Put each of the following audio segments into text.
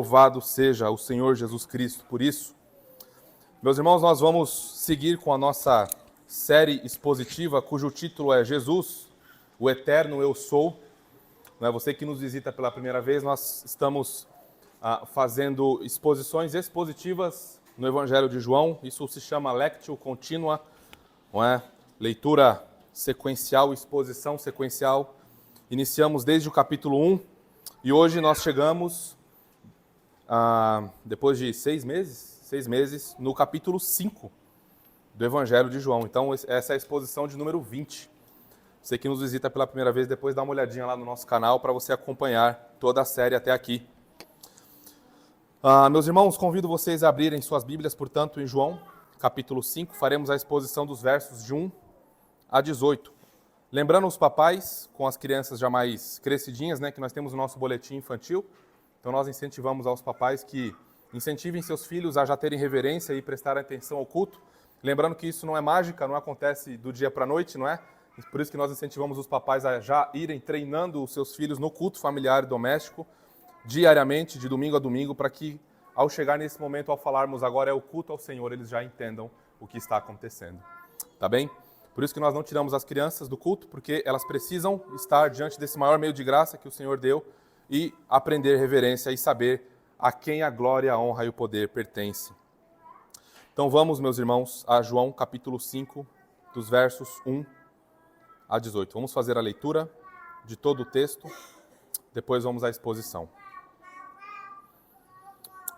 Louvado seja o Senhor Jesus Cristo por isso. Meus irmãos, nós vamos seguir com a nossa série expositiva, cujo título é Jesus, o Eterno Eu Sou. Você que nos visita pela primeira vez, nós estamos fazendo exposições expositivas no Evangelho de João. Isso se chama Lectio Continua, não é? Leitura sequencial, exposição sequencial. Iniciamos desde o capítulo 1 e hoje nós chegamos, depois de 6 meses, no capítulo 5 do Evangelho de João. Então, essa é a exposição de número 20. Você que nos visita pela primeira vez, depois dá uma olhadinha lá no nosso canal para você acompanhar toda a série até aqui. Meus irmãos, convido vocês a abrirem suas Bíblias, portanto, em João, capítulo 5. Faremos a exposição dos versos de 1 a 18. Lembrando os papais, com as crianças já mais crescidinhas, que nós temos o nosso boletim infantil. Então nós incentivamos aos papais que incentivem seus filhos a já terem reverência e prestarem atenção ao culto. Lembrando que isso não é mágica, não acontece do dia para a noite, não é? Por isso que nós incentivamos os papais a já irem treinando os seus filhos no culto familiar e doméstico, diariamente, de domingo a domingo, para que ao chegar nesse momento, ao falarmos agora é o culto ao Senhor, eles já entendam o que está acontecendo. Tá bem? Por isso que nós não tiramos as crianças do culto, porque elas precisam estar diante desse maior meio de graça que o Senhor deu e aprender reverência e saber a quem a glória, a honra e o poder pertencem. Então vamos, meus irmãos, a João capítulo 5, dos versos 1 a 18. Vamos fazer a leitura de todo o texto, depois vamos à exposição.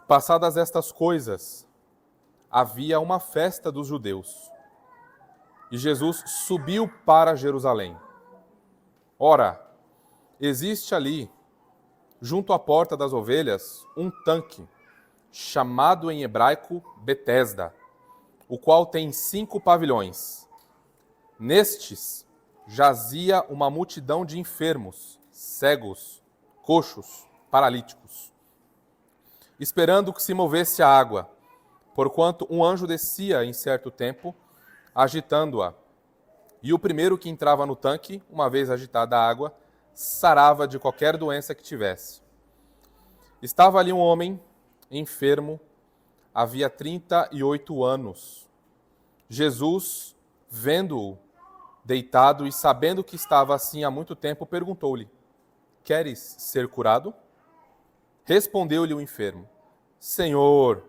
Passadas estas coisas, havia uma festa dos judeus. E Jesus subiu para Jerusalém. Ora, existe ali, junto à porta das ovelhas, um tanque, chamado em hebraico Betesda, o qual tem 5 pavilhões. Nestes jazia uma multidão de enfermos, cegos, coxos, paralíticos, esperando que se movesse a água, porquanto um anjo descia em certo tempo, agitando-a. E o primeiro que entrava no tanque, uma vez agitada a água, sarava de qualquer doença que tivesse. Estava ali um homem enfermo, havia 38 anos. Jesus, vendo-o deitado e sabendo que estava assim há muito tempo, perguntou-lhe: Queres ser curado? Respondeu-lhe o enfermo: Senhor,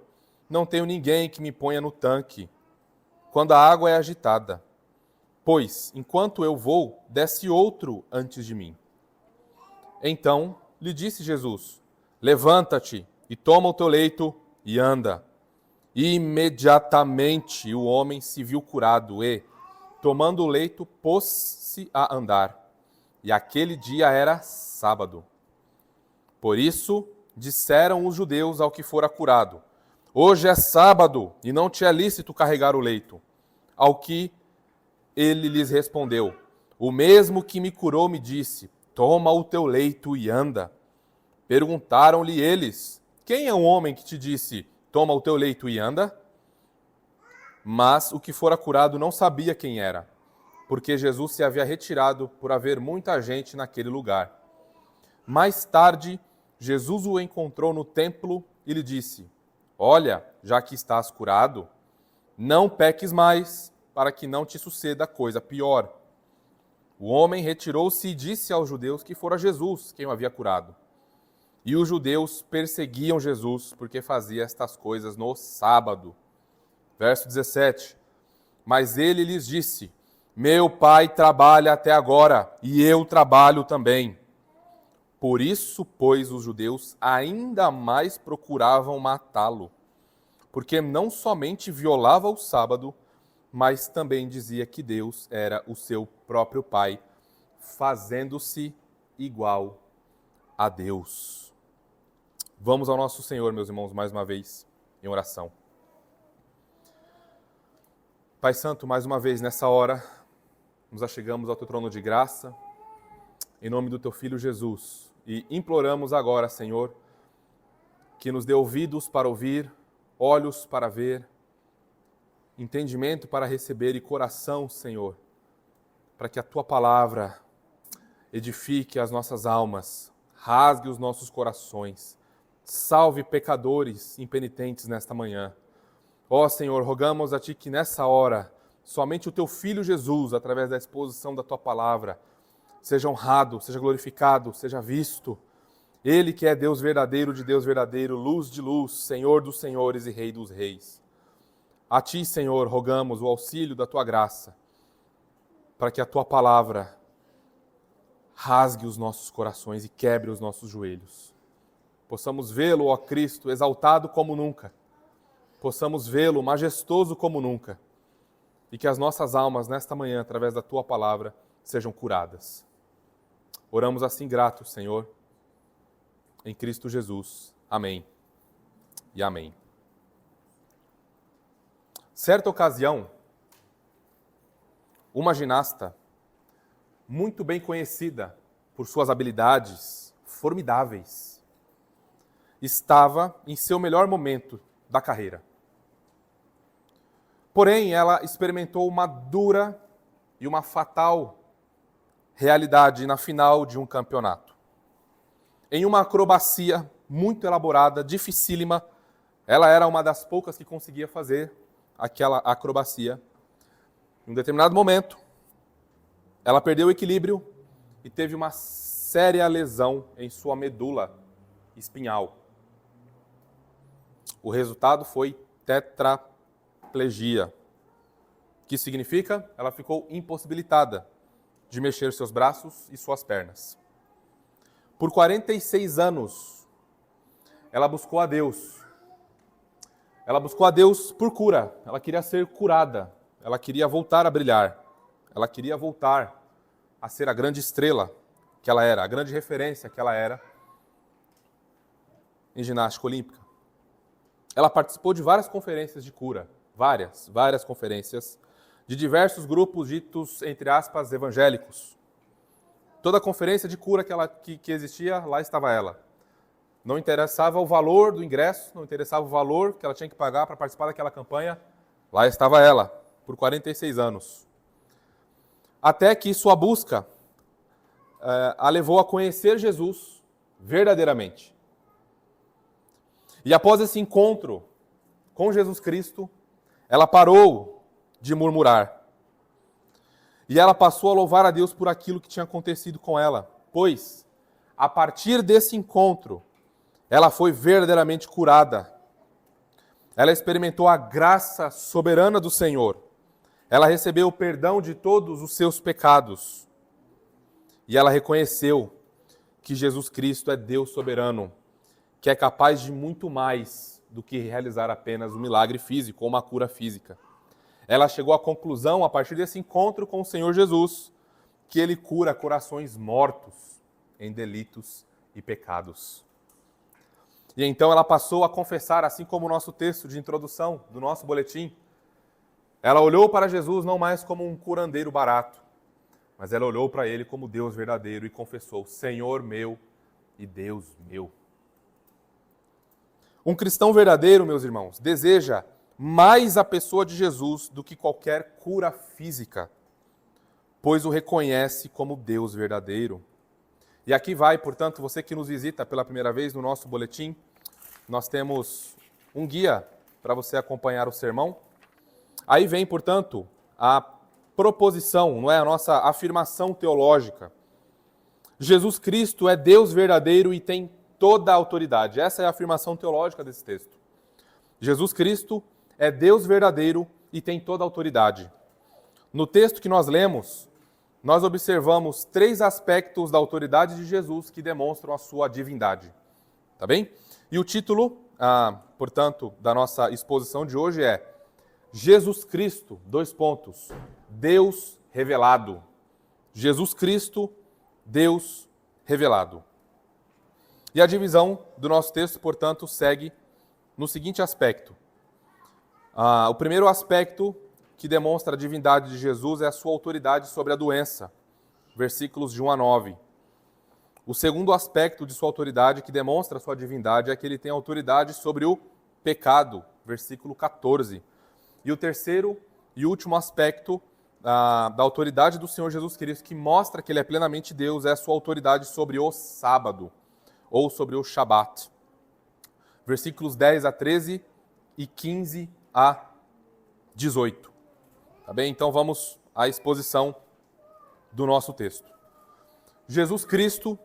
não tenho ninguém que me ponha no tanque quando a água é agitada, pois, enquanto eu vou, desce outro antes de mim. Então lhe disse Jesus: Levanta-te e toma o teu leito e anda. E imediatamente o homem se viu curado e, tomando o leito, pôs-se a andar. E aquele dia era sábado. Por isso disseram os judeus ao que fora curado: Hoje é sábado e não te é lícito carregar o leito. Ao que ele lhes respondeu: O mesmo que me curou me disse: Toma o teu leito e anda. Perguntaram-lhe eles: Quem é o homem que te disse: Toma o teu leito e anda? Mas o que fora curado não sabia quem era, porque Jesus se havia retirado por haver muita gente naquele lugar. Mais tarde, Jesus o encontrou no templo e lhe disse: Olha, já que estás curado, não peques mais, para que não te suceda coisa pior. O homem retirou-se e disse aos judeus que fora Jesus quem o havia curado. E os judeus perseguiam Jesus porque fazia estas coisas no sábado. Verso 17. Mas ele lhes disse: Meu pai trabalha até agora, e eu trabalho também. Por isso, pois, os judeus ainda mais procuravam matá-lo, porque não somente violava o sábado, mas também dizia que Deus era o seu próprio Pai, fazendo-se igual a Deus. Vamos ao nosso Senhor, meus irmãos, mais uma vez, em oração. Pai Santo, mais uma vez nessa hora, nos achegamos ao teu trono de graça, em nome do teu Filho Jesus, e imploramos agora, Senhor, que nos dê ouvidos para ouvir, olhos para ver, entendimento para receber e coração, Senhor, para que a tua palavra edifique as nossas almas, rasgue os nossos corações, Salve pecadores impenitentes nesta manhã. Ó Senhor, rogamos a Ti que nessa hora, somente o Teu Filho Jesus, através da exposição da Tua palavra, seja honrado, seja glorificado, seja visto. Ele que é Deus verdadeiro de Deus verdadeiro, luz de luz, Senhor dos senhores e Rei dos reis. A Ti, Senhor, rogamos o auxílio da Tua graça, para que a Tua palavra rasgue os nossos corações e quebre os nossos joelhos. Possamos vê-lo, ó Cristo, exaltado como nunca. Possamos vê-lo majestoso como nunca. E que as nossas almas, nesta manhã, através da Tua palavra, sejam curadas. Oramos assim gratos, Senhor, em Cristo Jesus. Amém e amém. Certa ocasião, uma ginasta, muito bem conhecida por suas habilidades formidáveis, estava em seu melhor momento da carreira. Porém, ela experimentou uma dura e uma fatal realidade na final de um campeonato. Em uma acrobacia muito elaborada, dificílima, ela era uma das poucas que conseguia fazer aquela acrobacia. Em um determinado momento, ela perdeu o equilíbrio e teve uma séria lesão em sua medula espinhal. O resultado foi tetraplegia, que significa ela ficou impossibilitada de mexer seus braços e suas pernas. Por 46 anos, ela buscou a Deus. Ela buscou a Deus por cura. Ela queria ser curada. Ela queria voltar a brilhar. Ela queria voltar a ser a grande estrela que ela era, a grande referência que ela era em ginástica olímpica. Ela participou de várias conferências de cura, várias conferências, de diversos grupos ditos, entre aspas, evangélicos. Toda conferência de cura que existia, lá estava ela. Não interessava o valor do ingresso, não interessava o valor que ela tinha que pagar para participar daquela campanha, lá estava ela, por 46 anos. Até que sua busca a levou a conhecer Jesus verdadeiramente. E após esse encontro com Jesus Cristo, ela parou de murmurar. E ela passou a louvar a Deus por aquilo que tinha acontecido com ela. Pois, a partir desse encontro, ela foi verdadeiramente curada. Ela experimentou a graça soberana do Senhor. Ela recebeu o perdão de todos os seus pecados. E ela reconheceu que Jesus Cristo é Deus soberano, que é capaz de muito mais do que realizar apenas um milagre físico ou uma cura física. Ela chegou à conclusão, a partir desse encontro com o Senhor Jesus, que Ele cura corações mortos em delitos e pecados. E então ela passou a confessar, assim como o nosso texto de introdução do nosso boletim. Ela olhou para Jesus não mais como um curandeiro barato, mas ela olhou para Ele como Deus verdadeiro e confessou: Senhor meu e Deus meu. Um cristão verdadeiro, meus irmãos, deseja mais a pessoa de Jesus do que qualquer cura física, pois o reconhece como Deus verdadeiro. E aqui vai, portanto, você que nos visita pela primeira vez no nosso boletim, nós temos um guia para você acompanhar o sermão. Aí vem, portanto, a proposição, não é? A nossa afirmação teológica. Jesus Cristo é Deus verdadeiro e tem toda a autoridade. Essa é a afirmação teológica desse texto. Jesus Cristo é Deus verdadeiro e tem toda a autoridade. No texto que nós lemos, nós observamos 3 aspectos da autoridade de Jesus que demonstram a sua divindade. Tá bem? E o título, portanto, da nossa exposição de hoje é Jesus Cristo, Deus revelado. Jesus Cristo, Deus revelado. E a divisão do nosso texto, portanto, segue no seguinte aspecto. O primeiro aspecto que demonstra a divindade de Jesus é a sua autoridade sobre a doença, versículos de 1 a 9. O segundo aspecto de sua autoridade que demonstra a sua divindade é que ele tem autoridade sobre o pecado, versículo 14. E o terceiro e último aspecto da autoridade do Senhor Jesus Cristo, que mostra que ele é plenamente Deus, é a sua autoridade sobre o sábado, ou sobre o Shabat. versículos 10 a 13 e 15 a 18. Tá bem? Então vamos à exposição do nosso texto. Jesus Cristo,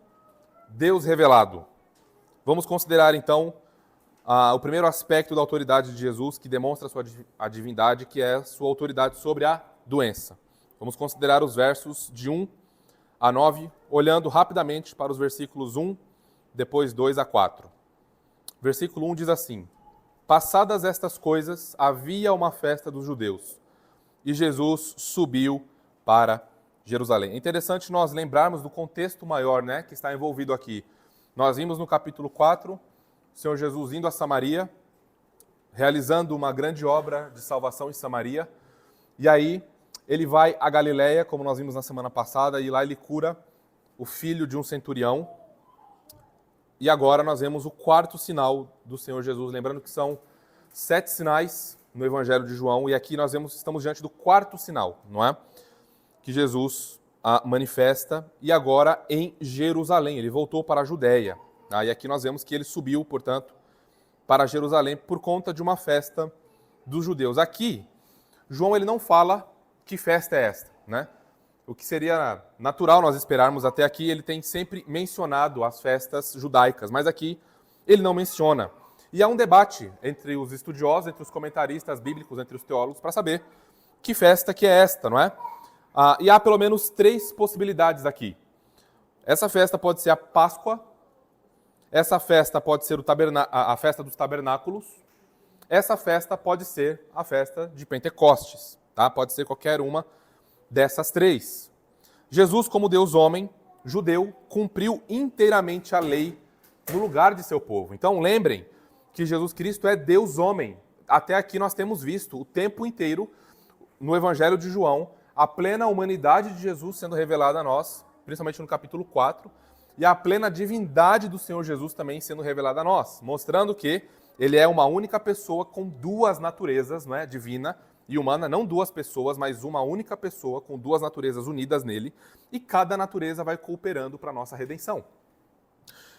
Deus revelado. Vamos considerar então o primeiro aspecto da autoridade de Jesus que demonstra a divindade, que é sua autoridade sobre a doença. Vamos considerar os versos de 1 a 9, olhando rapidamente para os versículos 1, depois 2 a 4. Versículo 1 diz assim: Passadas estas coisas, havia uma festa dos judeus, e Jesus subiu para Jerusalém. É interessante nós lembrarmos do contexto maior, né, que está envolvido aqui. Nós vimos no capítulo 4, o Senhor Jesus indo a Samaria, realizando uma grande obra de salvação em Samaria, e aí ele vai a Galileia, como nós vimos na semana passada, e lá ele cura o filho de um centurião. E agora nós vemos o quarto sinal do Senhor Jesus, lembrando que são 7 sinais no Evangelho de João, e aqui nós estamos diante do quarto sinal, não é? Que Jesus manifesta, e agora em Jerusalém. Ele voltou para a Judéia. E aqui nós vemos que ele subiu, portanto, para Jerusalém por conta de uma festa dos judeus. Aqui, João ele não fala que festa é esta, né? O que seria natural nós esperarmos até aqui, ele tem sempre mencionado as festas judaicas, mas aqui ele não menciona. E há um debate entre os estudiosos, entre os comentaristas bíblicos, entre os teólogos, para saber que festa que é esta, não é? E há pelo menos 3 possibilidades aqui. Essa festa pode ser a Páscoa, essa festa pode ser a festa dos tabernáculos, essa festa pode ser a festa de Pentecostes, tá? Pode ser qualquer uma dessas 3. Jesus, como Deus homem, judeu, cumpriu inteiramente a lei no lugar de seu povo. Então lembrem que Jesus Cristo é Deus homem. Até aqui nós temos visto o tempo inteiro no Evangelho de João a plena humanidade de Jesus sendo revelada a nós, principalmente no capítulo 4, e a plena divindade do Senhor Jesus também sendo revelada a nós, mostrando que ele é uma única pessoa com 2 naturezas, não é? Divina e humana, não 2 pessoas, mas uma única pessoa com 2 naturezas unidas nele, e cada natureza vai cooperando para a nossa redenção.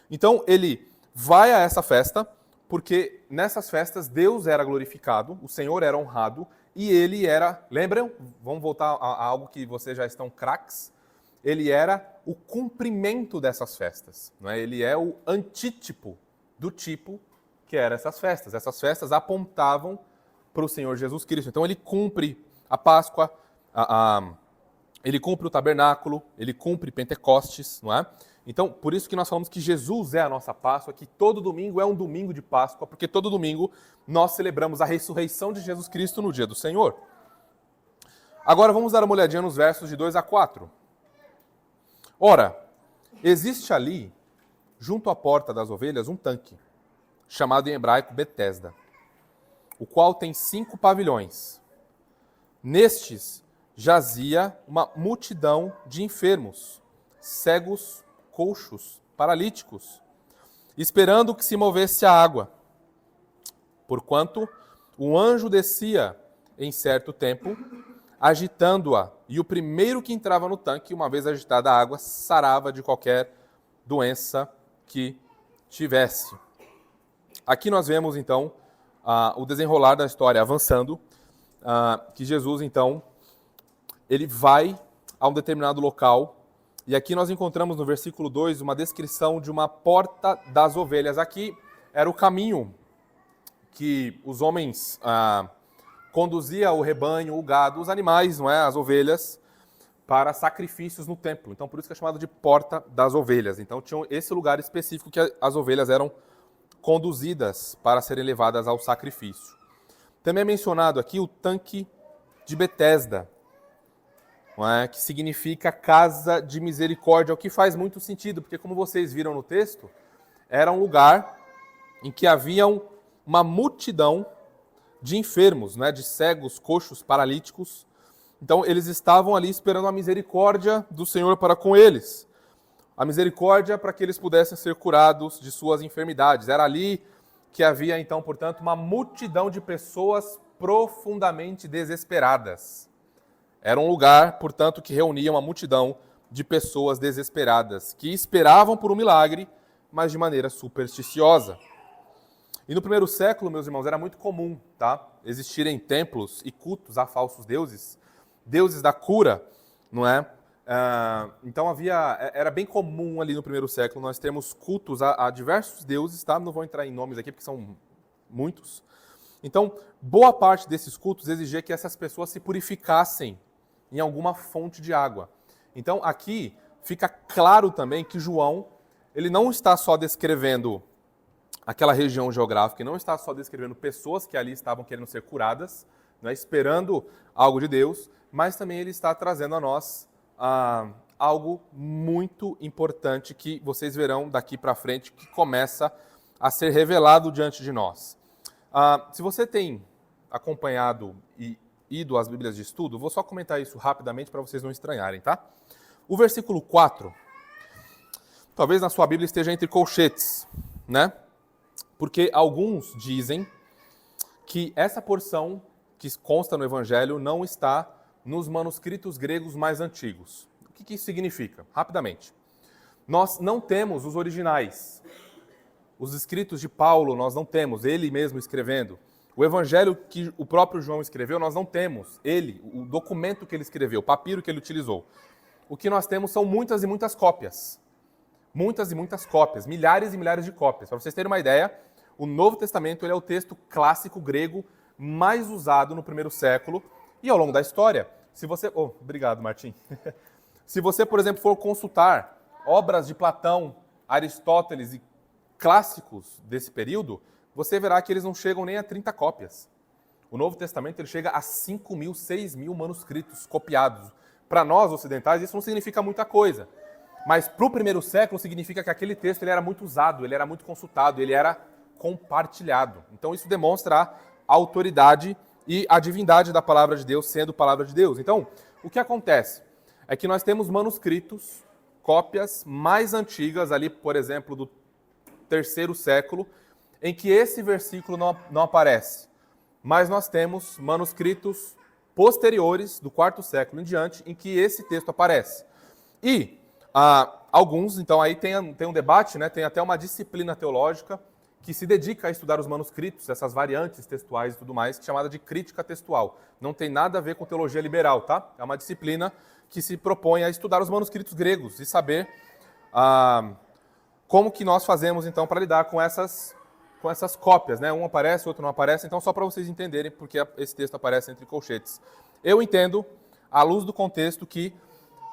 Então ele vai a essa festa, porque nessas festas Deus era glorificado, o Senhor era honrado, e ele era, lembram? Vamos voltar a algo que vocês já estão craques. Ele era o cumprimento dessas festas, não é? Ele é o antítipo do tipo que eram essas festas. Essas festas apontavam para o Senhor Jesus Cristo. Então ele cumpre a Páscoa, ele cumpre o tabernáculo, ele cumpre Pentecostes, não é? Então, por isso que nós falamos que Jesus é a nossa Páscoa, que todo domingo é um domingo de Páscoa, porque todo domingo nós celebramos a ressurreição de Jesus Cristo no dia do Senhor. Agora vamos dar uma olhadinha nos versos de 2 a 4. Ora, existe ali, junto à porta das ovelhas, um tanque, chamado em hebraico Betesda, o qual tem 5 pavilhões. Nestes jazia uma multidão de enfermos, cegos, coxos, paralíticos, esperando que se movesse a água. Porquanto um anjo descia em certo tempo, agitando-a, e o primeiro que entrava no tanque, uma vez agitada a água, sarava de qualquer doença que tivesse. Aqui nós vemos, então, o desenrolar da história avançando, que Jesus, então, ele vai a um determinado local, e aqui nós encontramos no versículo 2 uma descrição de uma porta das ovelhas. Aqui era o caminho que os homens conduziam o rebanho, o gado, os animais, não é? As ovelhas, para sacrifícios no templo. Então, por isso que é chamado de porta das ovelhas. Então, tinha esse lugar específico que as ovelhas eram conduzidas para serem levadas ao sacrifício. Também é mencionado aqui o tanque de Betesda, não é? Que significa casa de misericórdia, o que faz muito sentido, porque como vocês viram no texto, era um lugar em que havia uma multidão de enfermos, né? De cegos, coxos, paralíticos. Então eles estavam ali esperando a misericórdia do Senhor para com eles. A misericórdia para que eles pudessem ser curados de suas enfermidades. Era ali que havia então, portanto, uma multidão de pessoas profundamente desesperadas. Era um lugar, portanto, que reunia uma multidão de pessoas desesperadas, que esperavam por um milagre, mas de maneira supersticiosa. E no primeiro século, meus irmãos, era muito comum, tá? Existirem templos e cultos a falsos deuses, deuses da cura, não é? Então era bem comum ali no primeiro século nós termos cultos a diversos deuses, tá? Não vou entrar em nomes aqui porque são muitos. Então, boa parte desses cultos exigia que essas pessoas se purificassem em alguma fonte de água. Então, aqui fica claro também que João, ele não está só descrevendo aquela região geográfica, e não está só descrevendo pessoas que ali estavam querendo ser curadas, né, esperando algo de Deus, mas também ele está trazendo a nós algo muito importante que vocês verão daqui para frente, que começa a ser revelado diante de nós. Se você tem acompanhado e ido às Bíblias de estudo, vou só comentar isso rapidamente para vocês não estranharem, tá? O versículo 4, talvez na sua Bíblia esteja entre colchetes, né? Porque alguns dizem que essa porção que consta no Evangelho não está nos manuscritos gregos mais antigos. O que isso significa? Rapidamente. Nós não temos os originais. Os escritos de Paulo nós não temos, ele mesmo escrevendo. O Evangelho que o próprio João escreveu, nós não temos. Ele, o documento que ele escreveu, o papiro que ele utilizou. O que nós temos são muitas e muitas cópias. Muitas e muitas cópias, milhares e milhares de cópias. Para vocês terem uma ideia, o Novo Testamento ele é o texto clássico grego mais usado no primeiro século e ao longo da história. Se você, obrigado, Martim. Se você, por exemplo, for consultar obras de Platão, Aristóteles e clássicos desse período, você verá que eles não chegam nem a 30 cópias. O Novo Testamento ele chega a 5.000, 6.000 manuscritos copiados. Para nós ocidentais isso não significa muita coisa. Mas para o primeiro século significa que aquele texto ele era muito usado, ele era muito consultado, ele era compartilhado. Então isso demonstra a autoridade e a divindade da palavra de Deus sendo palavra de Deus. Então, o que acontece é que nós temos manuscritos, cópias mais antigas, ali, por exemplo, do terceiro século, em que esse versículo não aparece. Mas nós temos manuscritos posteriores, do quarto século em diante, em que esse texto aparece. E alguns, então aí tem um debate, né, tem até uma disciplina teológica que se dedica a estudar os manuscritos, essas variantes textuais e tudo mais, que é chamada de crítica textual. Não tem nada a ver com teologia liberal, tá? É uma disciplina que se propõe a estudar os manuscritos gregos e saber como que nós fazemos, então, para lidar com essas cópias, né? Um aparece, outro não aparece. Então, só para vocês entenderem porque esse texto aparece entre colchetes. Eu entendo, à luz do contexto, que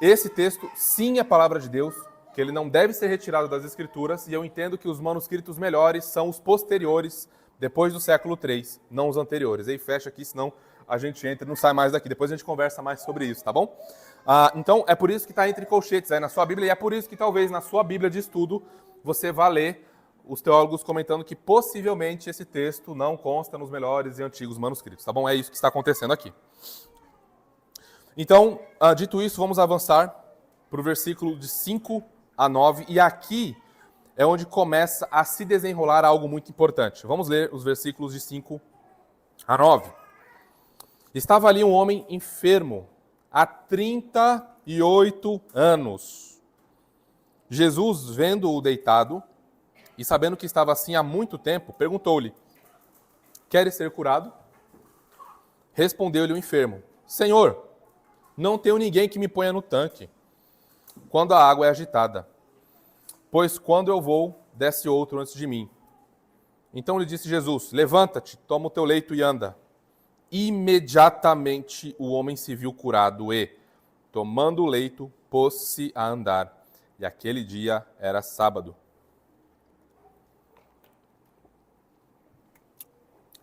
esse texto, sim, é a palavra de Deus, que ele não deve ser retirado das Escrituras, e eu entendo que os manuscritos melhores são os posteriores, depois do século III, não os anteriores. Aí fecha aqui, senão a gente entra e não sai mais daqui. Depois a gente conversa mais sobre isso, tá bom? Então, é por isso que está entre colchetes aí na sua Bíblia, e é por isso que talvez na sua Bíblia de estudo você vá ler os teólogos comentando que possivelmente esse texto não consta nos melhores e antigos manuscritos, tá bom? É isso que está acontecendo aqui. Então, dito isso, vamos avançar para o versículo de 5 a 9, e aqui é onde começa a se desenrolar algo muito importante. Vamos ler os versículos de 5 a 9. Estava ali um homem enfermo há 38 anos. Jesus, vendo-o deitado e sabendo que estava assim há muito tempo, perguntou-lhe: queres ser curado? Respondeu-lhe o enfermo: Senhor, não tenho ninguém que me ponha no tanque quando a água é agitada, pois quando eu vou, desce outro antes de mim. Então lhe disse Jesus: levanta-te, toma o teu leito e anda. Imediatamente o homem se viu curado e, tomando o leito, pôs-se a andar. E aquele dia era sábado.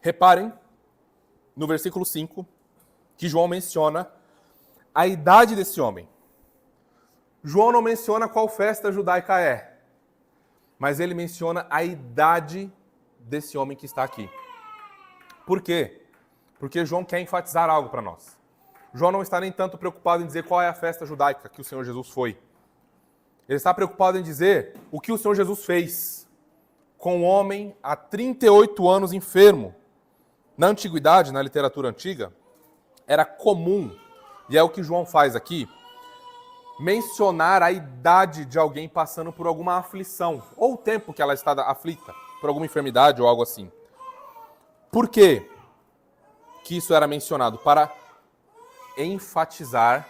Reparem no versículo 5 que João menciona a idade desse homem. João não menciona qual festa judaica é, mas ele menciona a idade desse homem que está aqui. Por quê? Porque João quer enfatizar algo para nós. João não está nem tanto preocupado em dizer qual é a festa judaica que o Senhor Jesus foi. Ele está preocupado em dizer o que o Senhor Jesus fez com um homem há 38 anos enfermo. Na antiguidade, na literatura antiga, era comum, e é o que João faz aqui, mencionar a idade de alguém passando por alguma aflição, ou o tempo que ela está aflita, por alguma enfermidade ou algo assim. Por quê que isso era mencionado? Para enfatizar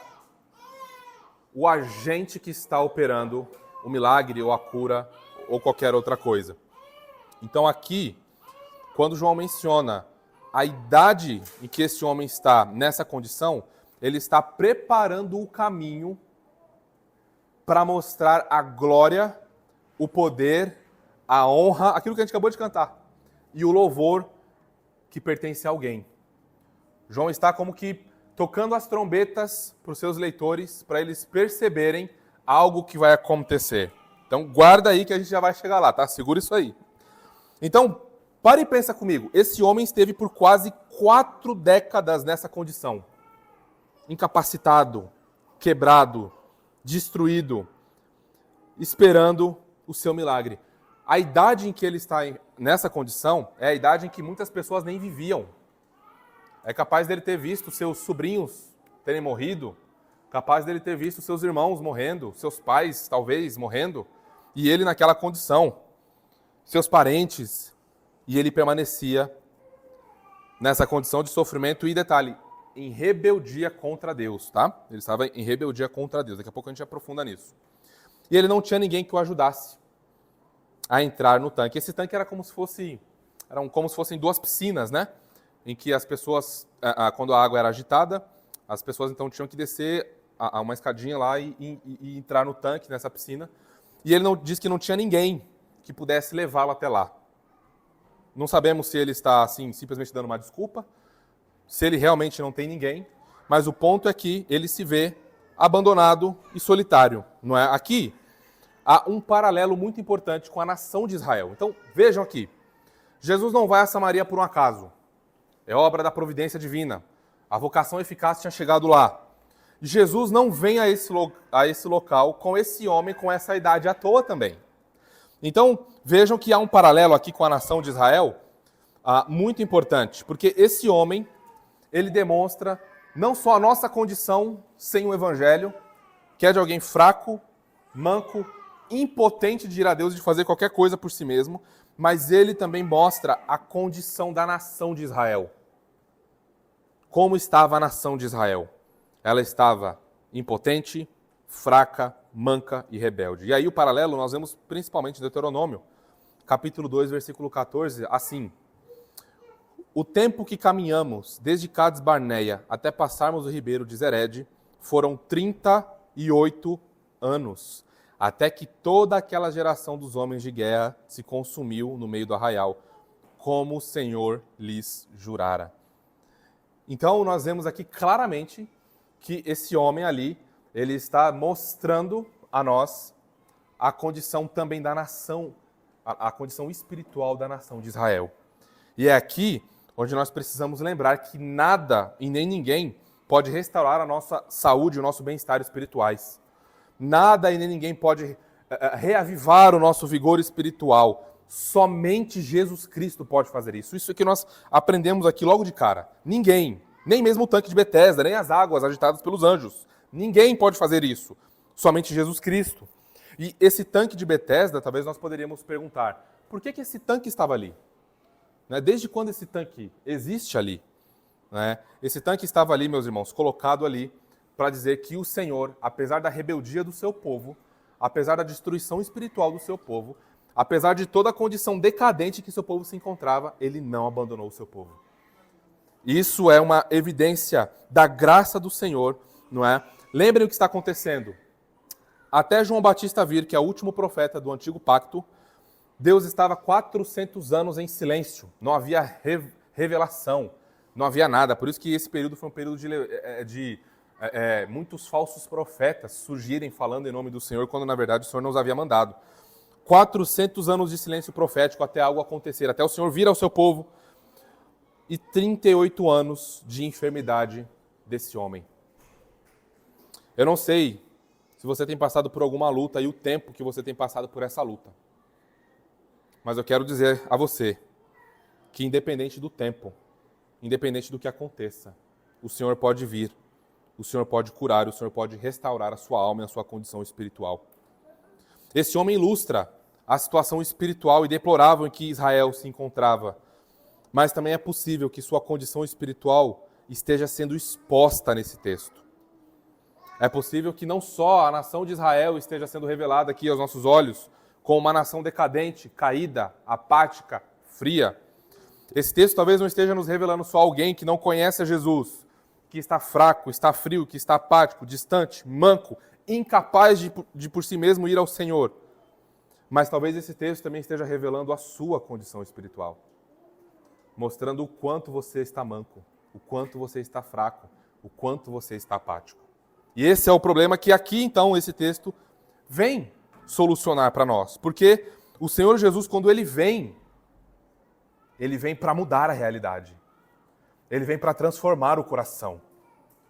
o agente que está operando o milagre ou a cura ou qualquer outra coisa. Então aqui, quando João menciona a idade em que esse homem está nessa condição, ele está preparando o caminho para mostrar a glória, o poder, a honra, aquilo que a gente acabou de cantar, e o louvor que pertence a alguém. João está como que tocando as trombetas para os seus leitores, para eles perceberem algo que vai acontecer. Então guarda aí que a gente já vai chegar lá, tá? Segura isso aí. Então, para e pensa comigo. Esse homem esteve por quase 4 décadas nessa condição. Incapacitado, quebrado, destruído, esperando o seu milagre. A idade em que ele está nessa condição é a idade em que muitas pessoas nem viviam. É capaz dele ter visto seus sobrinhos terem morrido, capaz dele ter visto seus irmãos morrendo, seus pais talvez morrendo, e ele naquela condição, seus parentes, e ele permanecia nessa condição de sofrimento e, detalhe, em rebeldia contra Deus, tá? Ele estava em rebeldia contra Deus, daqui a pouco a gente aprofunda nisso. E ele não tinha ninguém que o ajudasse a entrar no tanque. Esse tanque era como se fossem 2 piscinas, né? Em que as pessoas, quando a água era agitada, as pessoas então tinham que descer uma escadinha lá e entrar no tanque, nessa piscina. E ele disse que não tinha ninguém que pudesse levá-lo até lá. Não sabemos se ele está assim, simplesmente dando uma desculpa, se ele realmente não tem ninguém, mas o ponto é que ele se vê abandonado e solitário, não é? Aqui há um paralelo muito importante com a nação de Israel. Então, vejam aqui. Jesus não vai a Samaria por um acaso. É obra da providência divina. A vocação eficaz tinha chegado lá. Jesus não vem a esse local com esse homem, com essa idade à toa também. Então, vejam que há um paralelo aqui com a nação de Israel muito importante, porque esse homem, ele demonstra não só a nossa condição sem o evangelho, que é de alguém fraco, manco, impotente de ir a Deus e de fazer qualquer coisa por si mesmo, mas ele também mostra a condição da nação de Israel. Como estava a nação de Israel? Ela estava impotente, fraca, manca e rebelde. E aí o paralelo nós vemos principalmente em Deuteronômio, capítulo 2, versículo 14, assim: o tempo que caminhamos desde Cades Barneia até passarmos o ribeiro de Zered foram 38 anos, até que toda aquela geração dos homens de guerra se consumiu no meio do arraial, como o Senhor lhes jurara. Então nós vemos aqui claramente que esse homem ali, ele está mostrando a nós a condição também da nação, a condição espiritual da nação de Israel. E é aqui onde nós precisamos lembrar que nada e nem ninguém pode restaurar a nossa saúde e o nosso bem-estar espirituais. Nada e nem ninguém pode reavivar o nosso vigor espiritual. Somente Jesus Cristo pode fazer isso. Isso é que nós aprendemos aqui logo de cara. Ninguém, nem mesmo o tanque de Betesda, nem as águas agitadas pelos anjos. Ninguém pode fazer isso. Somente Jesus Cristo. E esse tanque de Betesda, talvez nós poderíamos perguntar, por que esse tanque estava ali? Desde quando esse tanque existe ali? Esse tanque estava ali, meus irmãos, colocado ali para dizer que o Senhor, apesar da rebeldia do seu povo, apesar da destruição espiritual do seu povo, apesar de toda a condição decadente que seu povo se encontrava, ele não abandonou o seu povo. Isso é uma evidência da graça do Senhor, não é? Lembrem o que está acontecendo. Até João Batista vir, que é o último profeta do Antigo Pacto, Deus estava 400 anos em silêncio. Não havia revelação, não havia nada. Por isso que esse período foi um período de muitos falsos profetas surgirem falando em nome do Senhor, quando na verdade o Senhor não os havia mandado. 400 anos de silêncio profético até algo acontecer, até o Senhor vir ao seu povo, e 38 anos de enfermidade desse homem. Eu não sei se você tem passado por alguma luta e o tempo que você tem passado por essa luta. Mas eu quero dizer a você que independente do tempo, independente do que aconteça, o Senhor pode vir, o Senhor pode curar, o Senhor pode restaurar a sua alma e a sua condição espiritual. Esse homem ilustra a situação espiritual e deplorável em que Israel se encontrava. mas também é possível que sua condição espiritual esteja sendo exposta nesse texto. É possível que não só a nação de Israel esteja sendo revelada aqui aos nossos olhos como uma nação decadente, caída, apática, fria. Esse texto talvez não esteja nos revelando só alguém que não conhece a Jesus, que está fraco, está frio, que está apático, distante, manco, incapaz de por si mesmo ir ao Senhor. Mas talvez esse texto também esteja revelando a sua condição espiritual, mostrando o quanto você está manco, o quanto você está fraco, o quanto você está apático. E esse é o problema que aqui, então, esse texto vem solucionar para nós. Porque o Senhor Jesus, quando Ele vem para mudar a realidade. Ele vem para transformar o coração.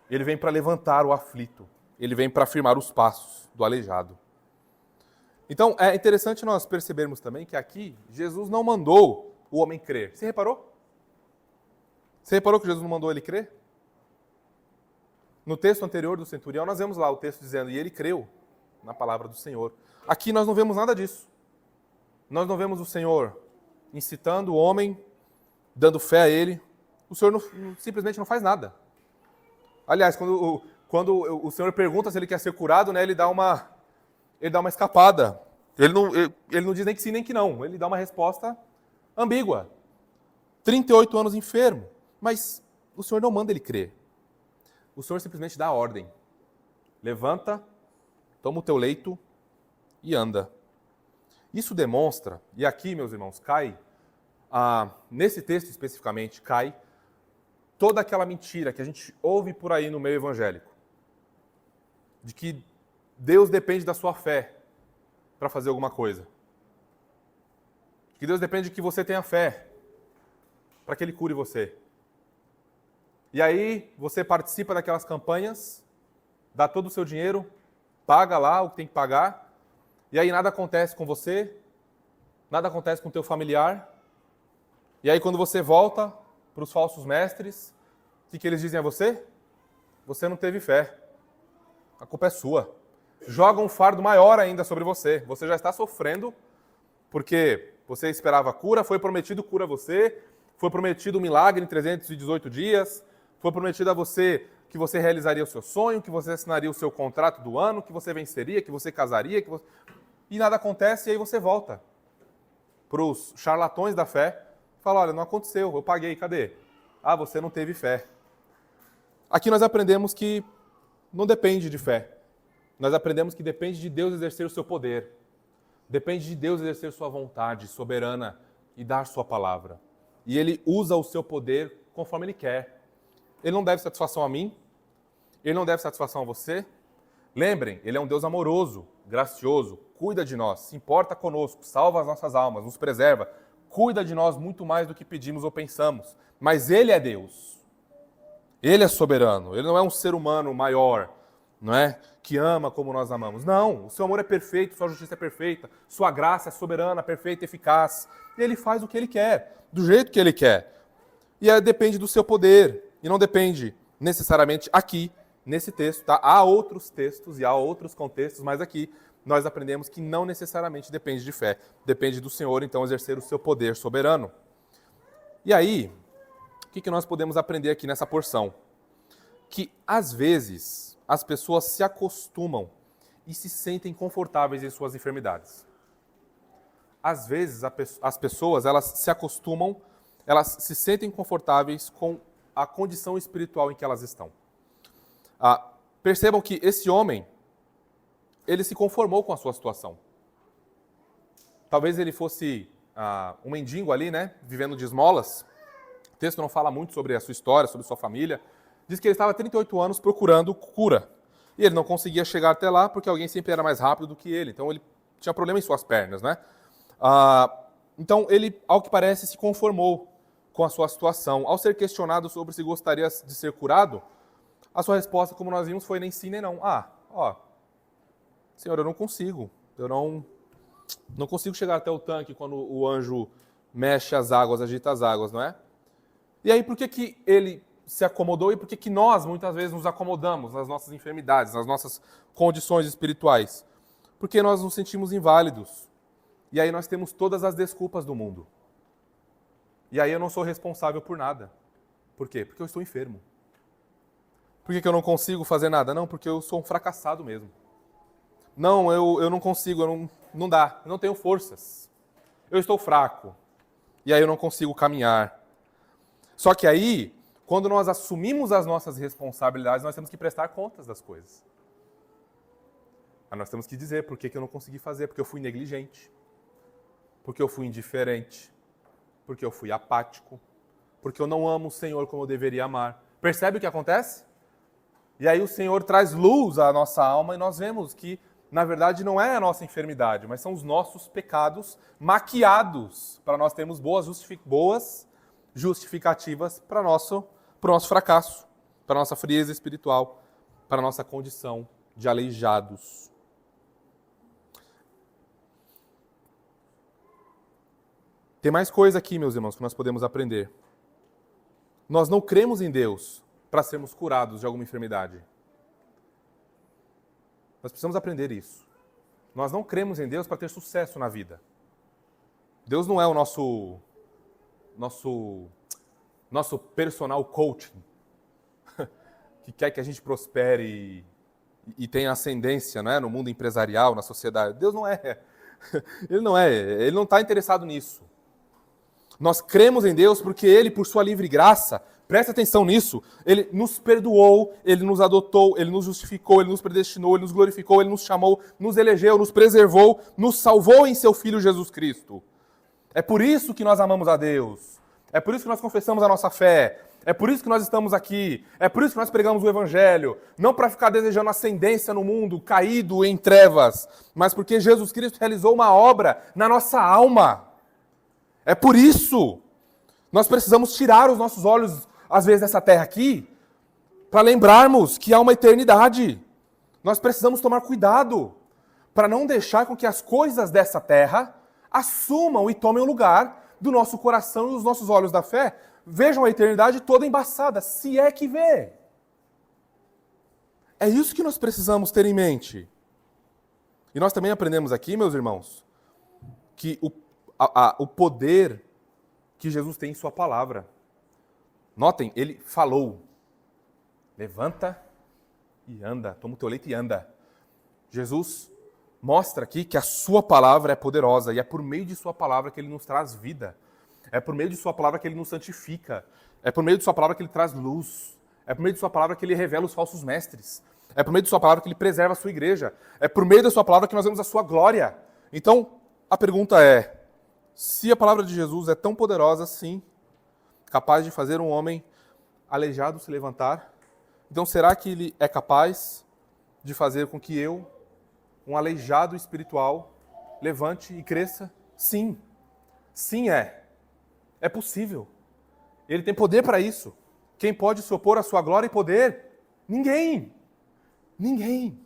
Ele vem para levantar o aflito. Ele vem para afirmar os passos do aleijado. Então, é interessante nós percebermos também que aqui, Jesus não mandou o homem crer. Você reparou? Você reparou que Jesus não mandou ele crer? No texto anterior do centurião, nós vemos lá o texto dizendo, e ele creu na palavra do Senhor. Aqui nós não vemos nada disso. Nós não vemos o Senhor incitando o homem, dando fé a ele. O Senhor simplesmente não faz nada. Aliás, quando o Senhor pergunta se ele quer ser curado, né, ele dá uma escapada. Ele não diz nem que sim nem que não. Ele dá uma resposta ambígua. 38 anos enfermo. Mas o Senhor não manda ele crer. O Senhor simplesmente dá a ordem. Levanta, toma o teu leito e anda. Isso demonstra, e aqui, meus irmãos, cai, nesse texto especificamente, cai toda aquela mentira que a gente ouve por aí no meio evangélico. De que Deus depende da sua fé para fazer alguma coisa. Que Deus depende de que você tenha fé para que Ele cure você. E aí você participa daquelas campanhas, dá todo o seu dinheiro, paga lá o que tem que pagar, e aí nada acontece com você, nada acontece com o teu familiar. E aí quando você volta para os falsos mestres, o que eles dizem a você? Você não teve fé. A culpa é sua. Joga um fardo maior ainda sobre você. Você já está sofrendo porque você esperava cura, foi prometido cura a você, foi prometido um milagre em 318 dias, foi prometido a você que você realizaria o seu sonho, que você assinaria o seu contrato do ano, que você venceria, que você casaria, e nada acontece, e aí você volta para os charlatões da fé e fala, olha, não aconteceu, eu paguei, cadê? Ah, você não teve fé. Aqui nós aprendemos que não depende de fé. Nós aprendemos que depende de Deus exercer o seu poder. Depende de Deus exercer sua vontade soberana e dar sua palavra. E Ele usa o seu poder conforme Ele quer. Ele não deve satisfação a mim, Ele não deve satisfação a você. Lembrem, Ele é um Deus amoroso, gracioso, cuida de nós, se importa conosco, salva as nossas almas, nos preserva, cuida de nós muito mais do que pedimos ou pensamos. Mas Ele é Deus. Ele é soberano, Ele não é um ser humano maior, não é? Que ama como nós amamos. Não, o seu amor é perfeito, sua justiça é perfeita, sua graça é soberana, perfeita, eficaz. E Ele faz o que Ele quer, do jeito que Ele quer. E depende do seu poder. E não depende necessariamente aqui, nesse texto, tá? Há outros textos e há outros contextos, mas aqui nós aprendemos que não necessariamente depende de fé. Depende do Senhor, então, exercer o seu poder soberano. E aí, o que nós podemos aprender aqui nessa porção? Que, às vezes, as pessoas se acostumam e se sentem confortáveis em suas enfermidades. Às vezes, as pessoas, elas se acostumam, elas se sentem confortáveis com a condição espiritual em que elas estão. Percebam que esse homem, ele se conformou com a sua situação. Talvez ele fosse um mendigo ali, né, vivendo de esmolas. O texto não fala muito sobre a sua história, sobre sua família. Diz que ele estava há 38 anos procurando cura. E ele não conseguia chegar até lá porque alguém sempre era mais rápido do que ele. Então ele tinha problema em suas pernas, né? Então ele, ao que parece, se conformou com a sua situação. Ao ser questionado sobre se gostaria de ser curado, a sua resposta, como nós vimos, foi nem sim nem não. Senhor, eu não consigo. Eu não consigo chegar até o tanque quando o anjo mexe as águas, agita as águas, não é? E aí, por que ele se acomodou e por que nós, muitas vezes, nos acomodamos nas nossas enfermidades, nas nossas condições espirituais? Porque nós nos sentimos inválidos. E aí nós temos todas as desculpas do mundo. E aí eu não sou responsável por nada. Por quê? Porque eu estou enfermo. Por que eu não consigo fazer nada? Não, porque eu sou um fracassado mesmo. Não, eu não consigo, não dá, eu não tenho forças. Eu estou fraco. E aí eu não consigo caminhar. Só que aí, quando nós assumimos as nossas responsabilidades, nós temos que prestar contas das coisas. Mas nós temos que dizer por que eu não consegui fazer, porque eu fui negligente, porque eu fui indiferente, porque eu fui apático, porque eu não amo o Senhor como eu deveria amar. Percebe o que acontece? E aí o Senhor traz luz à nossa alma e nós vemos que, na verdade, não é a nossa enfermidade, mas são os nossos pecados maquiados para nós termos boas justificativas para o nosso fracasso, para a nossa frieza espiritual, para a nossa condição de aleijados. Tem mais coisa aqui, meus irmãos, que nós podemos aprender. Nós não cremos em Deus para sermos curados de alguma enfermidade. Nós precisamos aprender isso. Nós não cremos em Deus para ter sucesso na vida. Deus não é o nosso personal coaching, que quer que a gente prospere e tenha ascendência, não é, no mundo empresarial, na sociedade. Deus não é. Ele não está interessado nisso. Nós cremos em Deus porque Ele, por sua livre graça, presta atenção nisso, Ele nos perdoou, Ele nos adotou, Ele nos justificou, Ele nos predestinou, Ele nos glorificou, Ele nos chamou, nos elegeu, nos preservou, nos salvou em Seu Filho Jesus Cristo. É por isso que nós amamos a Deus. É por isso que nós confessamos a nossa fé. É por isso que nós estamos aqui. É por isso que nós pregamos o Evangelho. Não para ficar desejando ascendência no mundo, caído em trevas, mas porque Jesus Cristo realizou uma obra na nossa alma. É por isso. Nós precisamos tirar os nossos olhos, às vezes, dessa terra aqui, para lembrarmos que há uma eternidade. Nós precisamos tomar cuidado para não deixar com que as coisas dessa terra assumam e tomem o lugar do nosso coração e os nossos olhos da fé vejam a eternidade toda embaçada, se é que vê. É isso que nós precisamos ter em mente. E nós também aprendemos aqui, meus irmãos, que o poder que Jesus tem em sua palavra. Notem, ele falou. Levanta e anda. Toma o teu leito e anda. Jesus mostra aqui que a sua palavra é poderosa e é por meio de sua palavra que ele nos traz vida. É por meio de sua palavra que ele nos santifica. É por meio de sua palavra que ele traz luz. É por meio de sua palavra que ele revela os falsos mestres. É por meio de sua palavra que ele preserva a sua igreja. É por meio da sua palavra que nós vemos a sua glória. Então, a pergunta é, se a palavra de Jesus é tão poderosa assim, capaz de fazer um homem aleijado se levantar, então será que ele é capaz de fazer com que eu, um aleijado espiritual, levante e cresça? Sim. Sim é. É possível. Ele tem poder para isso. Quem pode se opor à sua glória e poder? Ninguém. Ninguém.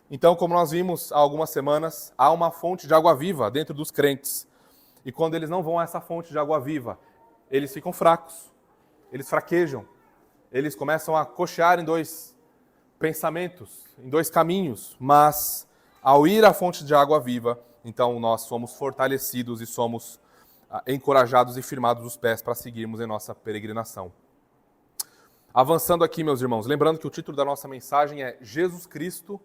Então, como nós vimos há algumas semanas, há uma fonte de água viva dentro dos crentes. E quando eles não vão a essa fonte de água viva, eles ficam fracos, eles fraquejam, eles começam a cochear em dois pensamentos, em dois caminhos. Mas, ao ir à fonte de água viva, então nós somos fortalecidos e somos encorajados e firmados os pés para seguirmos em nossa peregrinação. Avançando aqui, meus irmãos, lembrando que o título da nossa mensagem é Jesus Cristo,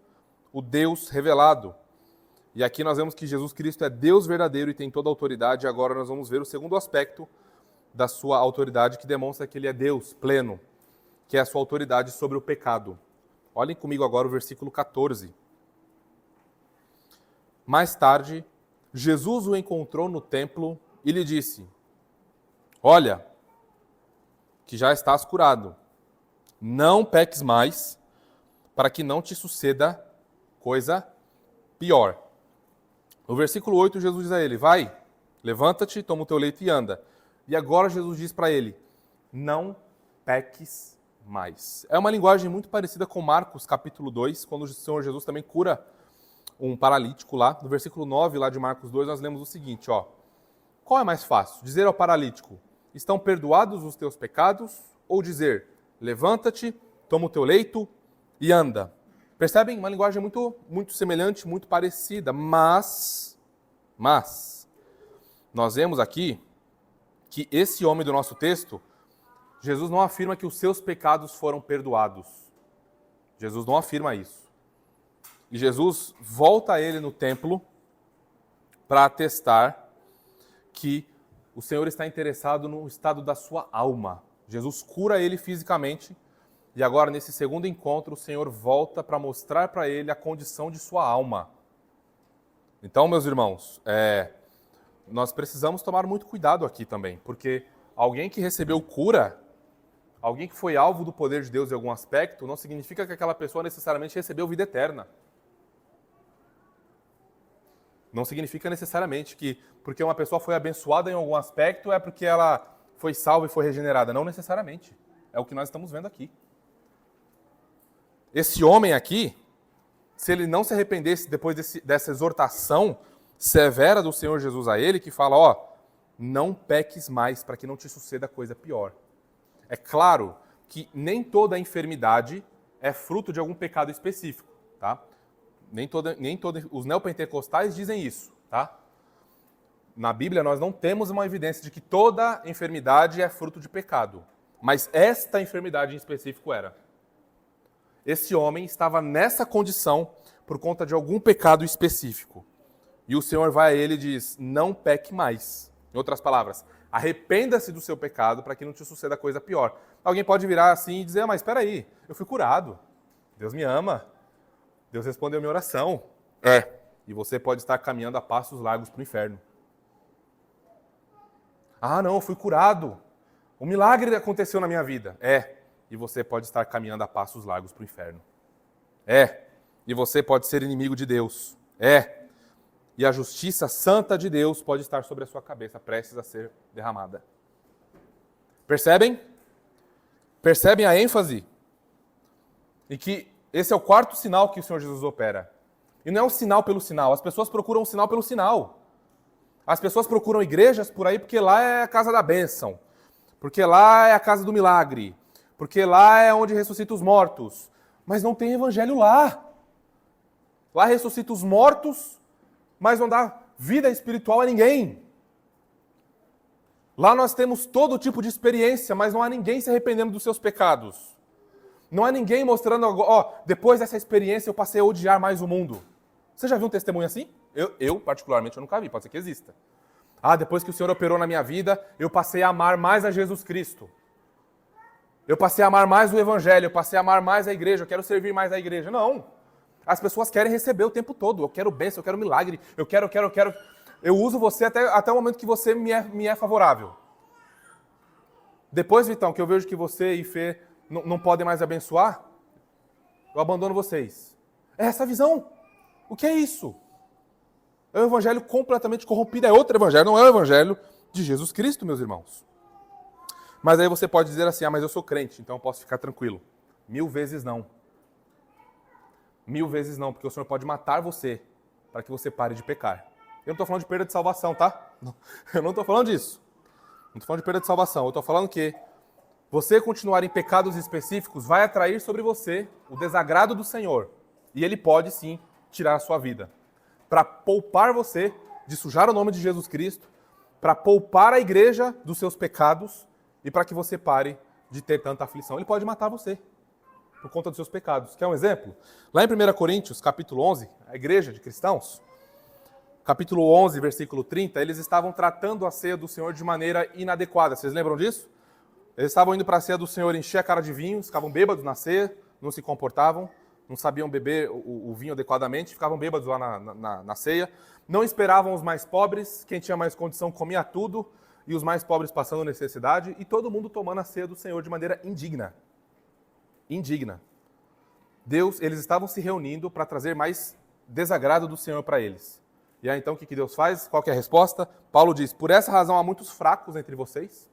o Deus revelado. E aqui nós vemos que Jesus Cristo é Deus verdadeiro e tem toda a autoridade. E agora nós vamos ver o segundo aspecto da sua autoridade, que demonstra que ele é Deus pleno, que é a sua autoridade sobre o pecado. Olhem comigo agora o versículo 14. Mais tarde, Jesus o encontrou no templo e lhe disse: olha, que já estás curado. Não peques mais, para que não te suceda coisa pior. No versículo 8, Jesus diz a ele: vai, levanta-te, toma o teu leito e anda. E agora Jesus diz para ele: não peques mais. É uma linguagem muito parecida com Marcos, capítulo 2, quando o Senhor Jesus também cura um paralítico lá. No versículo 9, lá de Marcos 2, nós lemos o seguinte, ó. Qual é mais fácil? Dizer ao paralítico: estão perdoados os teus pecados? Ou dizer: levanta-te, toma o teu leito e anda? Percebem? Uma linguagem muito semelhante, muito parecida, mas nós vemos aqui que esse homem do nosso texto, Jesus não afirma que os seus pecados foram perdoados. Jesus não afirma isso. E Jesus volta a ele no templo para atestar que o Senhor está interessado no estado da sua alma. Jesus cura ele fisicamente e agora, nesse segundo encontro, o Senhor volta para mostrar para ele a condição de sua alma. Então, meus irmãos, nós precisamos tomar muito cuidado aqui também, porque alguém que recebeu cura, alguém que foi alvo do poder de Deus em algum aspecto, não significa que aquela pessoa necessariamente recebeu vida eterna. Não significa necessariamente que porque uma pessoa foi abençoada em algum aspecto é porque ela foi salva e foi regenerada. Não necessariamente. É o que nós estamos vendo aqui. Esse homem aqui, se ele não se arrependesse depois dessa exortação severa do Senhor Jesus a ele, que fala, não peques mais para que não te suceda coisa pior. É claro que nem toda enfermidade é fruto de algum pecado específico, tá? Nem toda, os neopentecostais dizem isso, tá? Na Bíblia nós não temos uma evidência de que toda enfermidade é fruto de pecado. Mas esta enfermidade em específico era. Esse homem estava nessa condição por conta de algum pecado específico. E o Senhor vai a ele e diz, não peque mais. Em outras palavras, arrependa-se do seu pecado para que não te suceda coisa pior. Alguém pode virar assim e dizer, mas espera aí, eu fui curado. Deus me ama. Deus respondeu minha oração. E você pode estar caminhando a passos largos para o inferno. Ah, não, eu fui curado. Um milagre aconteceu na minha vida. E você pode estar caminhando a passos largos para o inferno. E você pode ser inimigo de Deus. E a justiça santa de Deus pode estar sobre a sua cabeça, prestes a ser derramada. Percebem? Percebem a ênfase? E que esse é o quarto sinal que o Senhor Jesus opera. E não é um sinal pelo sinal. As pessoas procuram um sinal pelo sinal. As pessoas procuram igrejas por aí porque lá é a casa da bênção. Porque lá é a casa do milagre. Porque lá é onde ressuscita os mortos. Mas não tem evangelho lá. Lá ressuscita os mortos, mas não dá vida espiritual a ninguém. Lá nós temos todo tipo de experiência, mas não há ninguém se arrependendo dos seus pecados. Não há ninguém mostrando, depois dessa experiência eu passei a odiar mais o mundo. Você já viu um testemunho assim? Eu particularmente, eu nunca vi, pode ser que exista. Depois que o Senhor operou na minha vida, eu passei a amar mais a Jesus Cristo. Eu passei a amar mais o Evangelho, eu passei a amar mais a igreja, eu quero servir mais a igreja. Não. As pessoas querem receber o tempo todo. Eu quero bênção, eu quero milagre, eu quero. Eu uso você até o momento que você me é favorável. Depois, Vitão, que eu vejo que você e Fê não podem mais abençoar, eu abandono vocês. É essa a visão. O que é isso? É um evangelho completamente corrompido. É outro evangelho, não é o evangelho de Jesus Cristo, meus irmãos. Mas aí você pode dizer assim, mas eu sou crente, então eu posso ficar tranquilo. 1000 vezes não. 1000 vezes não, porque o Senhor pode matar você para que você pare de pecar. Eu não estou falando de perda de salvação, tá? Eu não estou falando disso. Não estou falando de perda de salvação. Eu estou falando que você continuar em pecados específicos vai atrair sobre você o desagrado do Senhor. E Ele pode, sim, tirar a sua vida. Para poupar você de sujar o nome de Jesus Cristo, para poupar a igreja dos seus pecados e para que você pare de ter tanta aflição. Ele pode matar você por conta dos seus pecados. Quer um exemplo? Lá em 1 Coríntios, capítulo 11, a igreja de cristãos, capítulo 11, versículo 30, eles estavam tratando a ceia do Senhor de maneira inadequada. Vocês lembram disso? Eles estavam indo para a ceia do Senhor encher a cara de vinho, ficavam bêbados na ceia, não se comportavam, não sabiam beber o vinho adequadamente, ficavam bêbados lá na ceia, não esperavam os mais pobres, quem tinha mais condição comia tudo, e os mais pobres passando necessidade, e todo mundo tomando a ceia do Senhor de maneira indigna. Indigna. Eles estavam se reunindo para trazer mais desagrado do Senhor para eles. E aí então o que Deus faz? Qual que é a resposta? Paulo diz, por essa razão há muitos fracos entre vocês,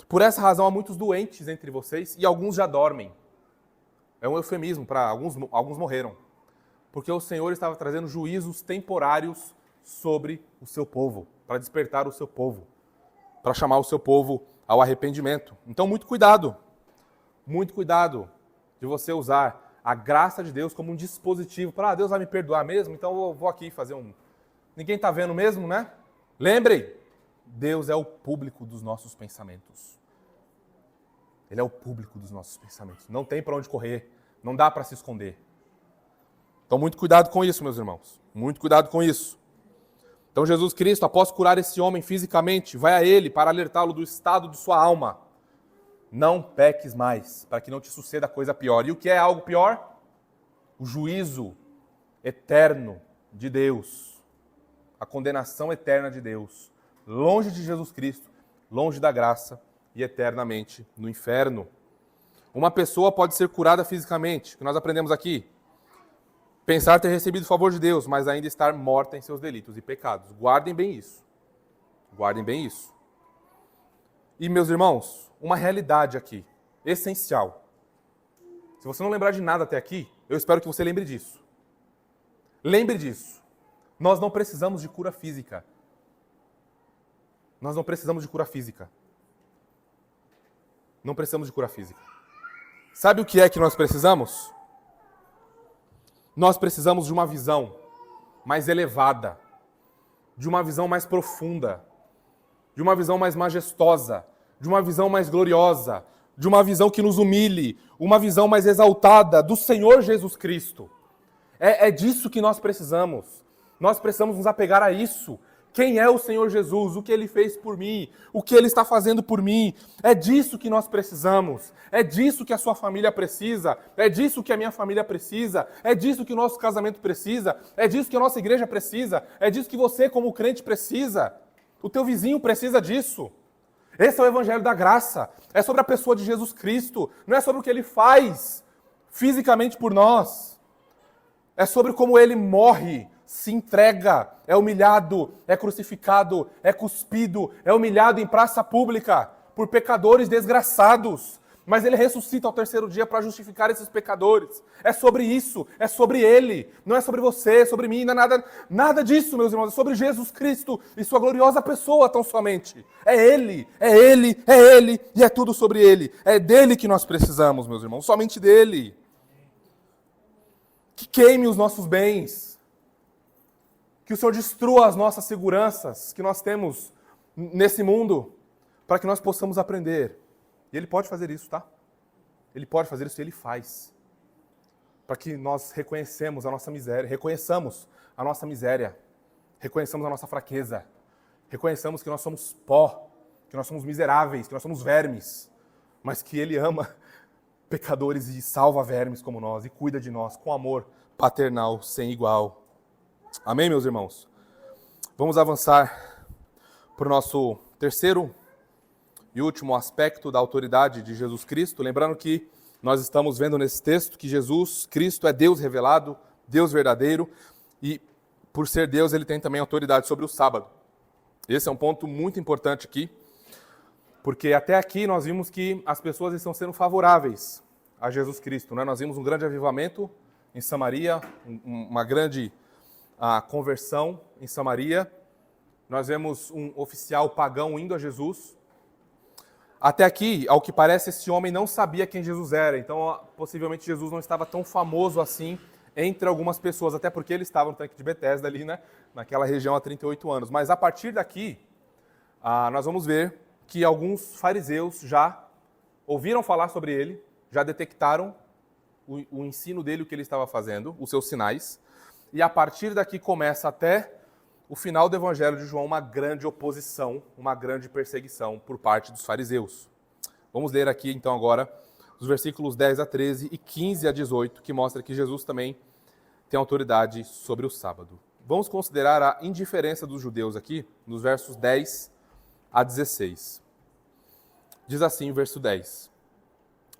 por essa razão há muitos doentes entre vocês, e alguns já dormem. É um eufemismo para alguns morreram. Porque o Senhor estava trazendo juízos temporários sobre o seu povo, para despertar o seu povo, para chamar o seu povo ao arrependimento. Então, muito cuidado de você usar a graça de Deus como um dispositivo para, Deus vai me perdoar mesmo, então eu vou aqui fazer um... Ninguém está vendo mesmo, né? Lembrem, Deus é o público dos nossos pensamentos. Ele é o público dos nossos pensamentos. Não tem para onde correr, não dá para se esconder. Então, muito cuidado com isso, meus irmãos. Muito cuidado com isso. Então, Jesus Cristo, após curar esse homem fisicamente, vai a ele para alertá-lo do estado de sua alma. Não peques mais, para que não te suceda coisa pior. E o que é algo pior? O juízo eterno de Deus. A condenação eterna de Deus. Longe de Jesus Cristo, longe da graça e eternamente no inferno. Uma pessoa pode ser curada fisicamente, o que nós aprendemos aqui. Pensar ter recebido o favor de Deus, mas ainda estar morta em seus delitos e pecados. Guardem bem isso. Guardem bem isso. E, meus irmãos, uma realidade aqui, essencial. Se você não lembrar de nada até aqui, eu espero que você lembre disso. Lembre disso. Nós não precisamos de cura física. Nós não precisamos de cura física. Não precisamos de cura física. Sabe o que é que nós precisamos? Nós precisamos de uma visão mais elevada, de uma visão mais profunda, de uma visão mais majestosa, de uma visão mais gloriosa, de uma visão que nos humilhe, uma visão mais exaltada do Senhor Jesus Cristo. É disso que nós precisamos. Nós precisamos nos apegar a isso. Quem é o Senhor Jesus? O que Ele fez por mim? O que Ele está fazendo por mim? É disso que nós precisamos. É disso que a sua família precisa. É disso que a minha família precisa. É disso que o nosso casamento precisa. É disso que a nossa igreja precisa. É disso que você, como crente, precisa. O teu vizinho precisa disso. Esse é o Evangelho da Graça. É sobre a pessoa de Jesus Cristo. Não é sobre o que Ele faz fisicamente por nós. É sobre como Ele morre, se entrega, é humilhado, é crucificado, é cuspido, é humilhado em praça pública por pecadores desgraçados. Mas Ele ressuscita ao terceiro dia para justificar esses pecadores. É sobre isso, é sobre Ele. Não é sobre você, é sobre mim, não é nada disso, meus irmãos. É sobre Jesus Cristo e sua gloriosa pessoa tão somente. É Ele, é Ele, é Ele e é tudo sobre Ele. É dele que nós precisamos, meus irmãos, somente dele. Que queime os nossos bens. Que o Senhor destrua as nossas seguranças que nós temos nesse mundo, para que nós possamos aprender. E Ele pode fazer isso, tá? Ele pode fazer isso e Ele faz. Para que nós reconheçamos a nossa miséria, reconheçamos a nossa miséria, reconheçamos a nossa fraqueza, reconheçamos que nós somos pó, que nós somos miseráveis, que nós somos vermes, mas que Ele ama pecadores e salva vermes como nós e cuida de nós com amor paternal sem igual. Amém, meus irmãos? Vamos avançar para o nosso terceiro e último aspecto da autoridade de Jesus Cristo. Lembrando que nós estamos vendo nesse texto que Jesus Cristo é Deus revelado, Deus verdadeiro, e por ser Deus, Ele tem também autoridade sobre o sábado. Esse é um ponto muito importante aqui, porque até aqui nós vimos que as pessoas estão sendo favoráveis a Jesus Cristo, né? Nós vimos um grande avivamento em Samaria, uma grande conversão em Samaria. Nós vemos um oficial pagão indo a Jesus. Até aqui, ao que parece, esse homem não sabia quem Jesus era. Então, possivelmente, Jesus não estava tão famoso assim entre algumas pessoas, até porque ele estava no tanque de Betesda ali, né, naquela região há 38 anos. Mas a partir daqui, nós vamos ver que alguns fariseus já ouviram falar sobre ele, já detectaram o ensino dele, o que ele estava fazendo, os seus sinais. E a partir daqui começa até o final do Evangelho de João uma grande oposição, uma grande perseguição por parte dos fariseus. Vamos ler aqui então agora os versículos 10 a 13 e 15 a 18, que mostra que Jesus também tem autoridade sobre o sábado. Vamos considerar a indiferença dos judeus aqui, nos versos 10 a 16. Diz assim o verso 10.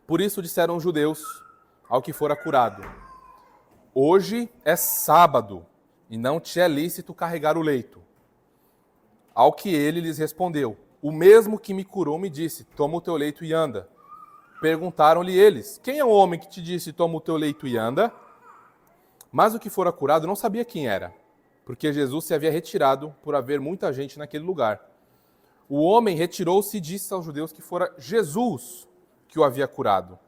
Por isso disseram os judeus ao que fora curado: hoje é sábado, e não te é lícito carregar o leito. Ao que ele lhes respondeu: o mesmo que me curou me disse, toma o teu leito e anda. Perguntaram-lhe eles: quem é o homem que te disse, toma o teu leito e anda? Mas o que fora curado não sabia quem era, porque Jesus se havia retirado por haver muita gente naquele lugar. O homem retirou-se e disse aos judeus que fora Jesus que o havia curado.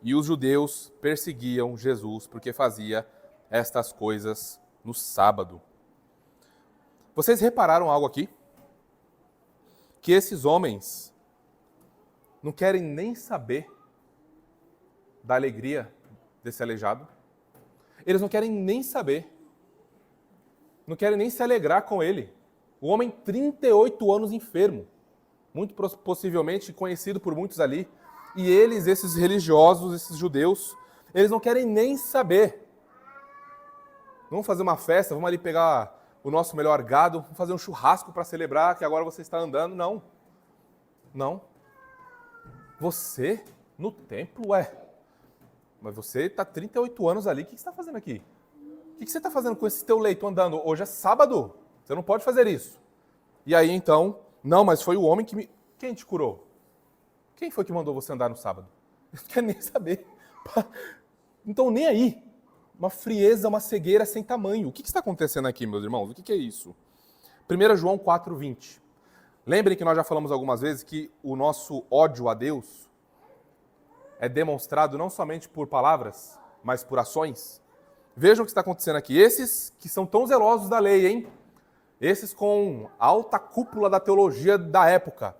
E os judeus perseguiam Jesus porque fazia estas coisas no sábado. Vocês repararam algo aqui? que esses homens não querem nem saber da alegria desse aleijado. Eles não querem nem saber. Não querem nem se alegrar com ele. O homem, 38 anos enfermo. Muito possivelmente conhecido por muitos ali. E eles, esses religiosos, esses judeus, eles não querem nem saber. Vamos fazer uma festa, vamos ali pegar o nosso melhor gado, vamos fazer um churrasco para celebrar que agora você está andando. Não. Não. Você, no templo, mas você está 38 anos ali, o que você está fazendo aqui? O que você está fazendo com esse teu leito andando? Hoje é sábado, você não pode fazer isso. E aí então, não, mas foi o homem que me... Quem te curou? Quem foi que mandou você andar no sábado? Não quer nem saber. Então nem aí. Uma frieza, uma cegueira sem tamanho. O que está acontecendo aqui, meus irmãos? O que é isso? 1 João 4,20. Lembrem que nós já falamos algumas vezes que o nosso ódio a Deus é demonstrado não somente por palavras, mas por ações. Vejam o que está acontecendo aqui. Esses que são tão zelosos da lei, hein? Esses com alta cúpula da teologia da época.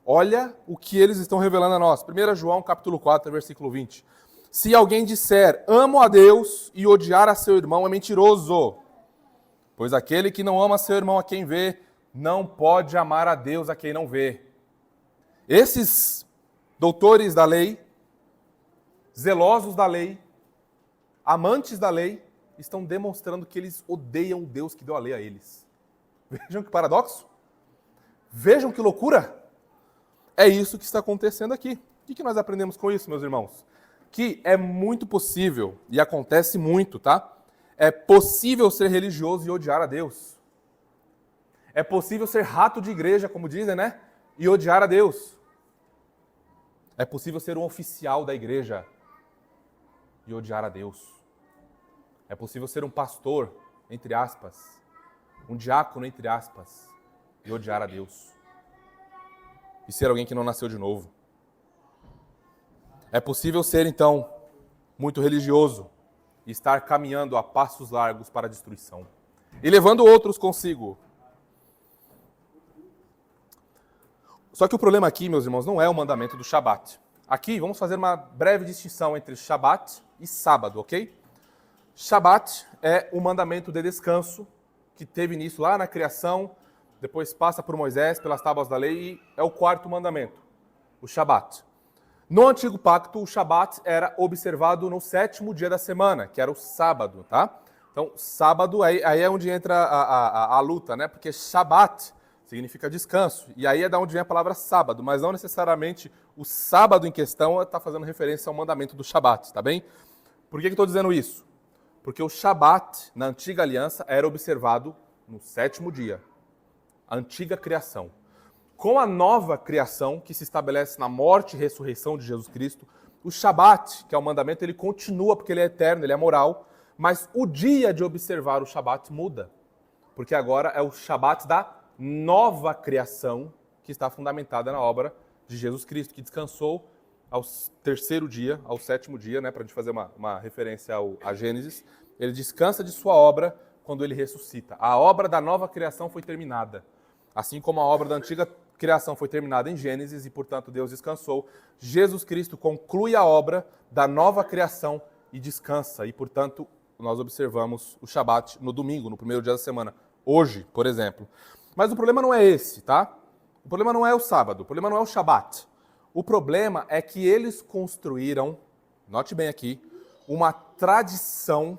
Olha o que eles estão revelando a nós. 1 João capítulo 4, versículo 20. Se alguém disser, amo a Deus, e odiar a seu irmão, é mentiroso. Pois aquele que não ama seu irmão a quem vê, não pode amar a Deus a quem não vê. Esses doutores da lei, zelosos da lei, amantes da lei, estão demonstrando que eles odeiam o Deus que deu a lei a eles. Vejam que paradoxo. Vejam que loucura. É isso que está acontecendo aqui. O que nós aprendemos com isso, meus irmãos? Que é muito possível, e acontece muito, tá? É possível ser religioso e odiar a Deus. É possível ser rato de igreja, como dizem, né? E odiar a Deus. É possível ser um oficial da igreja e odiar a Deus. É possível ser um pastor, entre aspas, um diácono, entre aspas, e odiar a Deus. E ser alguém que não nasceu de novo. É possível ser, então, muito religioso e estar caminhando a passos largos para a destruição. E levando outros consigo. Só que o problema aqui, meus irmãos, não é o mandamento do Shabat. Aqui, vamos fazer uma breve distinção entre Shabat e sábado, ok? Shabat é o mandamento de descanso que teve início lá na criação, depois passa por Moisés, pelas tábuas da lei, e é o quarto mandamento, o Shabat. No Antigo Pacto, o Shabat era observado no 7º dia da semana, que era o sábado, tá? Então, sábado, aí é onde entra a luta, né? Porque Shabat significa descanso, e aí é da onde vem a palavra sábado, mas não necessariamente o sábado em questão está fazendo referência ao mandamento do Shabat, tá bem? Por que eu estou dizendo isso? Porque o Shabat, na Antiga Aliança, era observado no 7º dia, a antiga criação. Com a nova criação, que se estabelece na morte e ressurreição de Jesus Cristo, o Shabat, que é o mandamento, ele continua porque ele é eterno, ele é moral, mas o dia de observar o Shabat muda, porque agora é o Shabat da nova criação que está fundamentada na obra de Jesus Cristo, que descansou ao 3º dia, ao 7º dia, né, para a gente fazer uma referência a Gênesis. Ele descansa de sua obra quando ele ressuscita. A obra da nova criação foi terminada. Assim como a obra da antiga criação foi terminada em Gênesis e, portanto, Deus descansou, Jesus Cristo conclui a obra da nova criação e descansa. E, portanto, nós observamos o Shabat no domingo, no primeiro dia da semana. Hoje, por exemplo. Mas o problema não é esse, tá? O problema não é o sábado, o problema não é o Shabat. O problema é que eles construíram, note bem aqui, uma tradição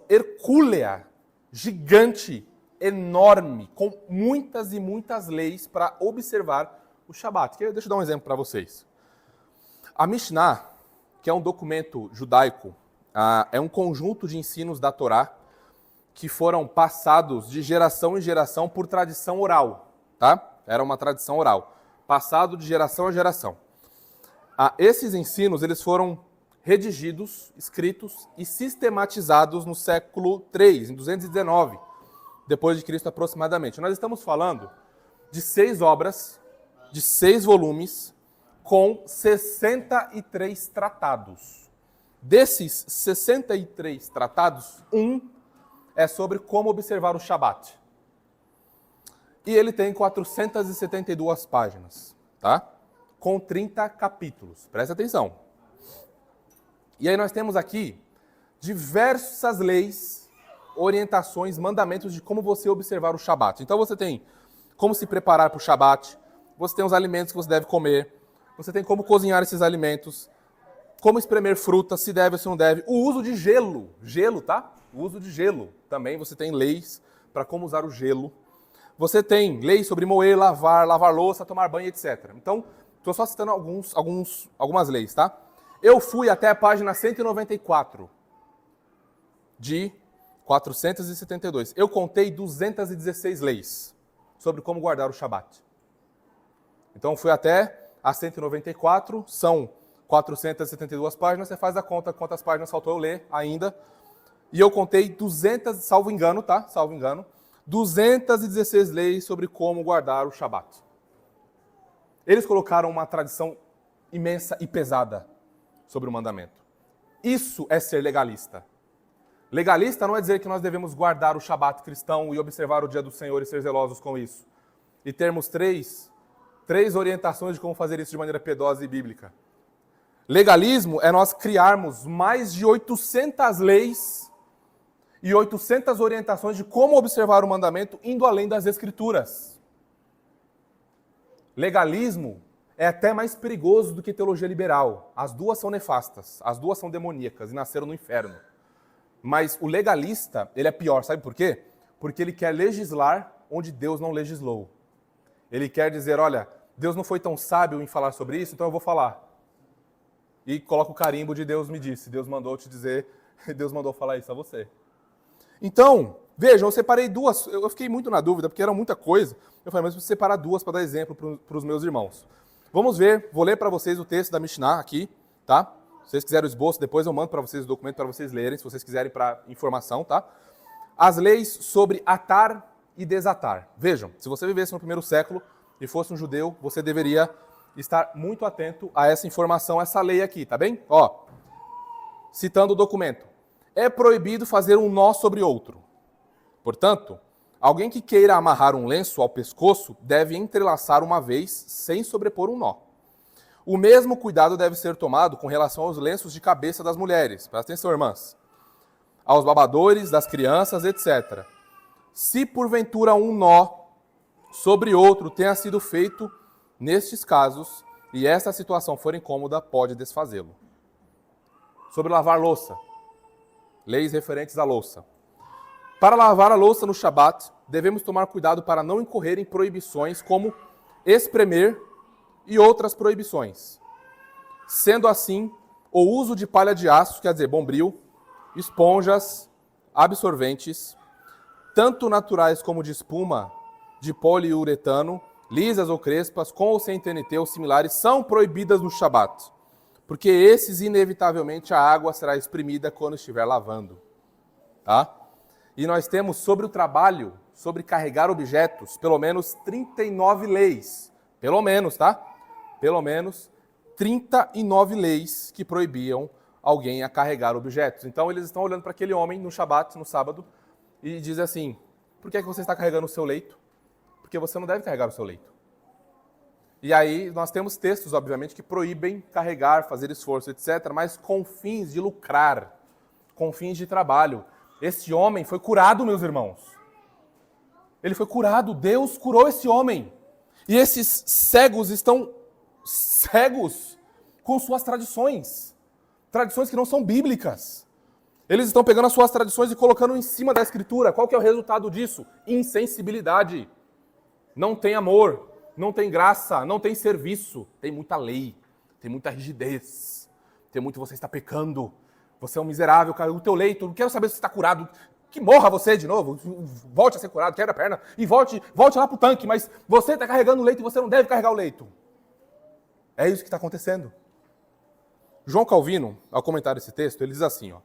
hercúlea, gigante, enorme, com muitas e muitas leis para observar o Shabat. Deixa eu dar um exemplo para vocês. A Mishnah, que é um documento judaico, é um conjunto de ensinos da Torá que foram passados de geração em geração por tradição oral, tá? Era uma tradição oral, passado de geração a geração. Esses ensinos, eles foram redigidos, escritos e sistematizados no século III, em 219, depois de Cristo aproximadamente. Nós estamos falando de 6 obras, de 6 volumes, com 63 tratados. Desses 63 tratados, um é sobre como observar o Shabat. E ele tem 472 páginas, tá? Com 30 capítulos. Presta atenção. E aí nós temos aqui diversas leis, orientações, mandamentos de como você observar o Shabat. Então você tem como se preparar para o Shabat, você tem os alimentos que você deve comer, você tem como cozinhar esses alimentos, como espremer fruta, se deve ou se não deve, o uso de gelo, tá? O uso de gelo. Também você tem leis para como usar o gelo. Você tem leis sobre moer, lavar louça, tomar banho, etc. Então, estou só citando algumas leis, tá? Eu fui até a página 194 de 472. Eu contei 216 leis sobre como guardar o Shabat. Então, fui até a 194, são 472 páginas, você faz a conta quantas páginas faltou eu ler ainda. E eu contei 200, salvo engano, tá? Salvo engano, 216 leis sobre como guardar o Shabat. Eles colocaram uma tradição imensa e pesada sobre o mandamento. Isso é ser legalista. Legalista não é dizer que nós devemos guardar o Shabat cristão e observar o dia do Senhor e ser zelosos com isso. E termos três orientações de como fazer isso de maneira piedosa e bíblica. Legalismo é nós criarmos mais de 800 leis e 800 orientações de como observar o mandamento indo além das Escrituras. Legalismo é até mais perigoso do que teologia liberal. As duas são nefastas, as duas são demoníacas e nasceram no inferno. Mas o legalista, ele é pior, sabe por quê? Porque ele quer legislar onde Deus não legislou. Ele quer dizer, olha, Deus não foi tão sábio em falar sobre isso, então eu vou falar. E coloca o carimbo de Deus me disse, Deus mandou te dizer, Deus mandou falar isso a você. Então, vejam, eu separei duas, eu fiquei muito na dúvida, porque era muita coisa. Eu falei, mas eu preciso separar duas para dar exemplo para os meus irmãos. Vamos ver, vou ler para vocês o texto da Mishnah aqui, tá? Se vocês quiserem o esboço, depois eu mando para vocês o documento para vocês lerem, se vocês quiserem para informação, tá? As leis sobre atar e desatar. Vejam, se você vivesse no primeiro século e fosse um judeu, você deveria estar muito atento a essa informação, essa lei aqui, tá bem? Ó, citando o documento. É proibido fazer um nó sobre outro. Portanto, alguém que queira amarrar um lenço ao pescoço deve entrelaçar uma vez sem sobrepor um nó. O mesmo cuidado deve ser tomado com relação aos lenços de cabeça das mulheres. Presta atenção, irmãs. Aos babadores, das crianças, etc. Se porventura um nó sobre outro tenha sido feito nestes casos, e esta situação for incômoda, pode desfazê-lo. Sobre lavar louça. Leis referentes à louça. Para lavar a louça no Shabat, devemos tomar cuidado para não incorrer em proibições como espremer e outras proibições. Sendo assim, o uso de palha de aço, quer dizer, bombril, esponjas, absorventes, tanto naturais como de espuma, de poliuretano, lisas ou crespas, com ou sem TNT ou similares, são proibidas no Shabat, porque esses, inevitavelmente, a água será exprimida quando estiver lavando. Tá? E nós temos sobre o trabalho, sobre carregar objetos, pelo menos 39 leis. Pelo menos, tá? Pelo menos 39 leis que proibiam alguém a carregar objetos. Então eles estão olhando para aquele homem no Shabat, no sábado, e dizem assim, por que é que você está carregando o seu leito? Porque você não deve carregar o seu leito. E aí nós temos textos, obviamente, que proíbem carregar, fazer esforço, etc., mas com fins de lucrar, com fins de trabalho. Esse homem foi curado, meus irmãos. Ele foi curado, Deus curou esse homem. E esses cegos estão cegos com suas tradições. Tradições que não são bíblicas. Eles estão pegando as suas tradições e colocando em cima da Escritura. Qual que é o resultado disso? Insensibilidade. Não tem amor, não tem graça, não tem serviço. Tem muita lei, tem muita rigidez. Tem muito você está pecando. Você é um miserável, caiu o teu leito. Não quero saber se você está curado. Que morra você de novo. Volte a ser curado, quebra a perna e volte lá para o tanque. Mas você está carregando o leito e você não deve carregar o leito. É isso que está acontecendo. João Calvino, ao comentar esse texto, ele diz assim, ó.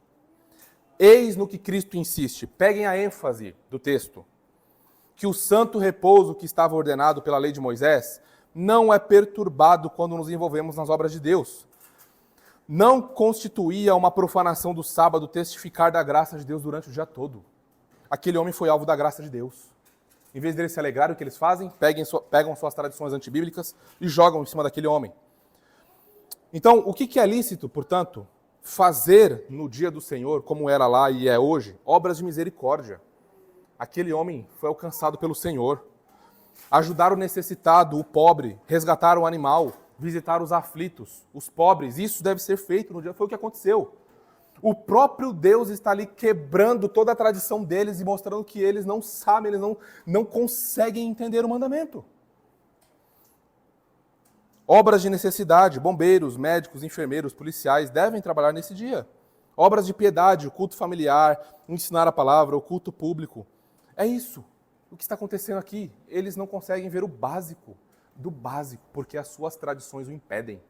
Eis no que Cristo insiste. Peguem a ênfase do texto. Que o santo repouso que estava ordenado pela lei de Moisés não é perturbado quando nos envolvemos nas obras de Deus. Não constituía uma profanação do sábado testificar da graça de Deus durante o dia todo. Aquele homem foi alvo da graça de Deus. Em vez deles se alegrarem, o que eles fazem? Pegam suas tradições antibíblicas e jogam em cima daquele homem. Então, o que é lícito, portanto? Fazer no dia do Senhor, como era lá e é hoje, obras de misericórdia. Aquele homem foi alcançado pelo Senhor. Ajudar o necessitado, o pobre, resgatar o animal, visitar os aflitos, os pobres. Isso deve ser feito no dia. Foi o que aconteceu. O próprio Deus está ali quebrando toda a tradição deles e mostrando que eles não sabem, eles não conseguem entender o mandamento. Obras de necessidade, bombeiros, médicos, enfermeiros, policiais devem trabalhar nesse dia. Obras de piedade, o culto familiar, ensinar a palavra, o culto público. É isso. O que está acontecendo aqui? Eles não conseguem ver o básico do básico, porque as suas tradições o impedem.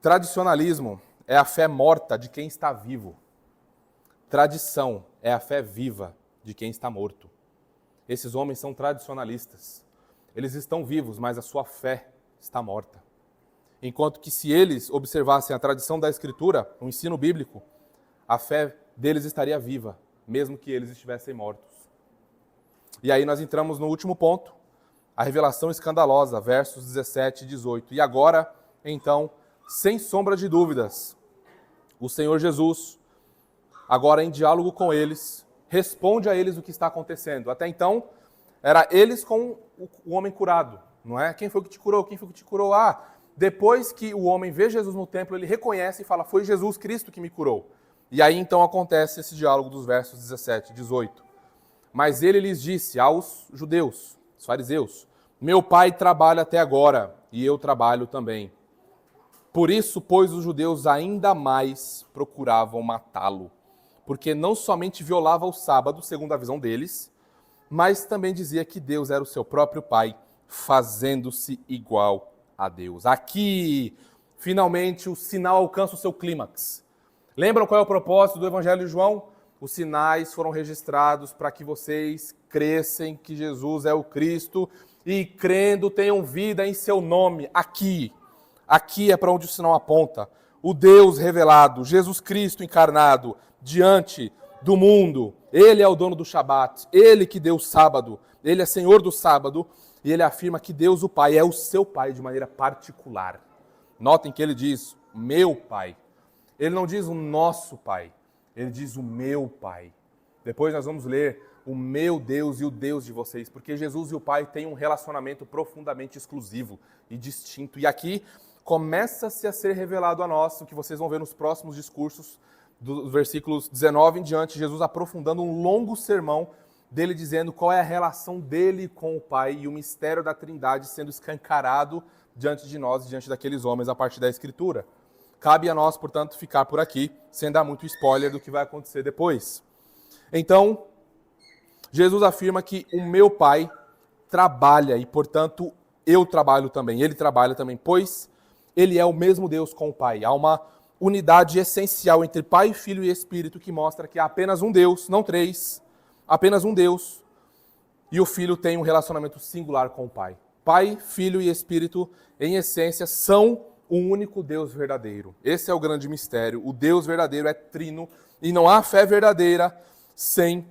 Tradicionalismo é a fé morta de quem está vivo. Tradição é a fé viva de quem está morto. Esses homens são tradicionalistas. Eles estão vivos, mas a sua fé está morta. Enquanto que se eles observassem a tradição da Escritura, o ensino bíblico, a fé deles estaria viva, mesmo que eles estivessem mortos. E aí nós entramos no último ponto, a revelação escandalosa, versos 17 e 18. E agora, então, sem sombra de dúvidas, o Senhor Jesus, agora em diálogo com eles, responde a eles o que está acontecendo. Até então, era eles com o homem curado, não é? Quem foi que te curou? Quem foi que te curou? Depois que o homem vê Jesus no templo, ele reconhece e fala, foi Jesus Cristo que me curou. E aí então acontece esse diálogo dos versos 17 e 18. Mas ele lhes disse aos judeus, os fariseus, meu pai trabalha até agora e eu trabalho também. Por isso, pois, os judeus ainda mais procuravam matá-lo, porque não somente violava o sábado, segundo a visão deles, mas também dizia que Deus era o seu próprio pai, fazendo-se igual a Deus. Aqui, finalmente, o sinal alcança o seu clímax. Lembram qual é o propósito do Evangelho de João? Os sinais foram registrados para que vocês crescem que Jesus é o Cristo e, crendo, tenham vida em seu nome. Aqui é para onde o sinal aponta. O Deus revelado, Jesus Cristo encarnado, diante do mundo. Ele é o dono do Shabat, ele que deu o sábado, ele é Senhor do sábado, e ele afirma que Deus, o Pai, é o seu Pai de maneira particular. Notem que ele diz, meu Pai. Ele não diz o nosso Pai, ele diz o meu Pai. Depois nós vamos ler o meu Deus e o Deus de vocês, porque Jesus e o Pai têm um relacionamento profundamente exclusivo e distinto. E aqui começa-se a ser revelado a nós, o que vocês vão ver nos próximos discursos, dos versículos 19 em diante, Jesus aprofundando um longo sermão dele dizendo qual é a relação dele com o Pai e o mistério da Trindade sendo escancarado diante de nós, diante daqueles homens, a partir da Escritura. Cabe a nós, portanto, ficar por aqui, sem dar muito spoiler do que vai acontecer depois. Então, Jesus afirma que o meu Pai trabalha e, portanto, eu trabalho também. Ele trabalha também, pois ele é o mesmo Deus com o Pai. Há uma unidade essencial entre Pai, Filho e Espírito que mostra que há apenas um Deus, não três, apenas um Deus, e o Filho tem um relacionamento singular com o Pai. Pai, Filho e Espírito, em essência, são o único Deus verdadeiro. Esse é o grande mistério. O Deus verdadeiro é trino e não há fé verdadeira sem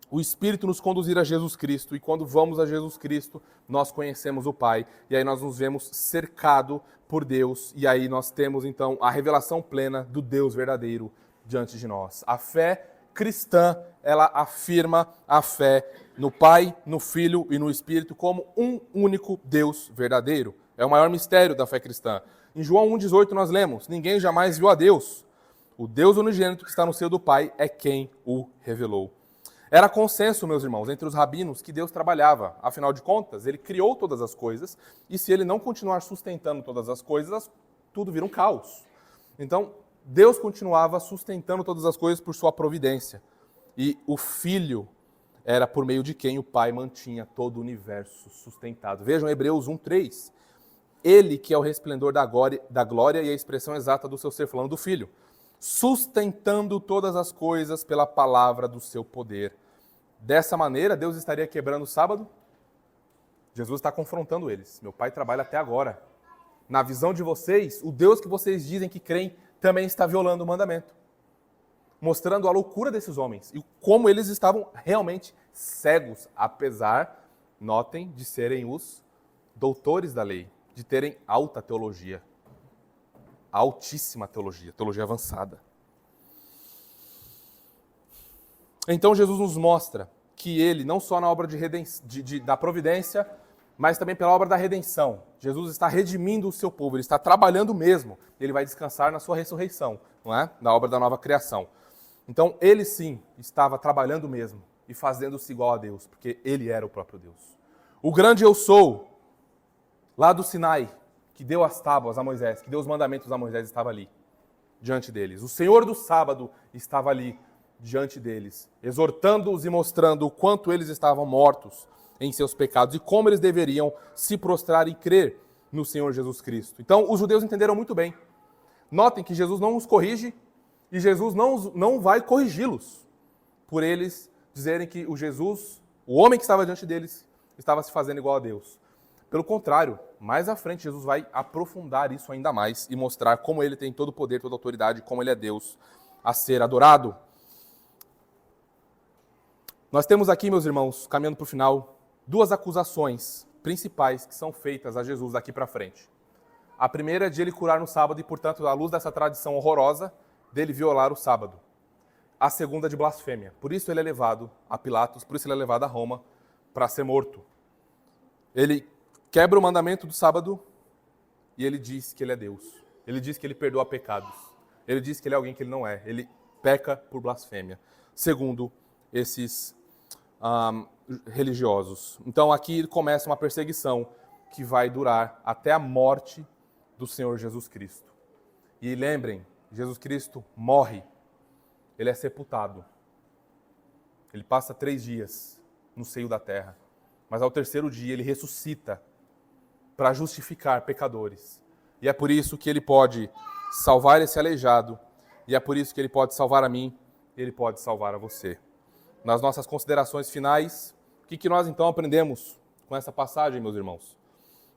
o Espírito nos conduzir a Jesus Cristo. E quando vamos a Jesus Cristo, nós conhecemos o Pai. E aí nós nos vemos cercados por Deus. E aí nós temos, então, a revelação plena do Deus verdadeiro diante de nós. A fé cristã, ela afirma a fé no Pai, no Filho e no Espírito como um único Deus verdadeiro. É o maior mistério da fé cristã. Em João 1,18 nós lemos, ninguém jamais viu a Deus. O Deus unigênito que está no seio do Pai é quem o revelou. Era consenso, meus irmãos, entre os rabinos que Deus trabalhava. Afinal de contas, ele criou todas as coisas e se ele não continuar sustentando todas as coisas, tudo vira um caos. Então, Deus continuava sustentando todas as coisas por sua providência. E o Filho era por meio de quem o Pai mantinha todo o universo sustentado. Vejam Hebreus 1,3. Ele que é o resplendor da glória e a expressão exata do seu ser, falando do Filho, sustentando todas as coisas pela palavra do seu poder. Dessa maneira, Deus estaria quebrando o sábado? Jesus está confrontando eles. Meu Pai trabalha até agora. Na visão de vocês, o Deus que vocês dizem que creem também está violando o mandamento. mostrando a loucura desses homens e como eles estavam realmente cegos, apesar, notem, de serem os doutores da lei, de terem alta teologia, altíssima teologia, teologia avançada. Então Jesus nos mostra que ele, não só na obra da providência, mas também pela obra da redenção, Jesus está redimindo o seu povo, ele está trabalhando mesmo, ele vai descansar na sua ressurreição, não é? Na obra da nova criação. Então ele sim estava trabalhando mesmo e fazendo-se igual a Deus, porque ele era o próprio Deus. O grande eu sou, lá do Sinai, que deu as tábuas a Moisés, que deu os mandamentos a Moisés, estava ali, diante deles. O Senhor do sábado estava ali, diante deles, exortando-os e mostrando o quanto eles estavam mortos em seus pecados e como eles deveriam se prostrar e crer no Senhor Jesus Cristo. Então, os judeus entenderam muito bem. Notem que Jesus não os corrige e Jesus não vai corrigi-los por eles dizerem que o homem que estava diante deles, estava se fazendo igual a Deus. Pelo contrário, mais à frente, Jesus vai aprofundar isso ainda mais e mostrar como ele tem todo o poder, toda a autoridade, como ele é Deus a ser adorado. Nós temos aqui, meus irmãos, caminhando para o final, duas acusações principais que são feitas a Jesus daqui para frente. A primeira é de ele curar no sábado e, portanto, à luz dessa tradição horrorosa, dele violar o sábado. A segunda de blasfêmia. Por isso ele é levado a Pilatos, por isso ele é levado a Roma para ser morto. Ele quebra o mandamento do sábado e ele diz que ele é Deus. Ele diz que ele perdoa pecados. Ele diz que ele é alguém que ele não é. Ele peca por blasfêmia, segundo esses religiosos. Então aqui começa uma perseguição que vai durar até a morte do Senhor Jesus Cristo. E lembrem, Jesus Cristo morre, ele é sepultado. Ele passa 3 dias no seio da terra, mas ao terceiro dia ele ressuscita para justificar pecadores. E é por isso que ele pode salvar esse aleijado, e é por isso que ele pode salvar a mim, e ele pode salvar a você. Nas nossas considerações finais, o que nós então aprendemos com essa passagem, meus irmãos?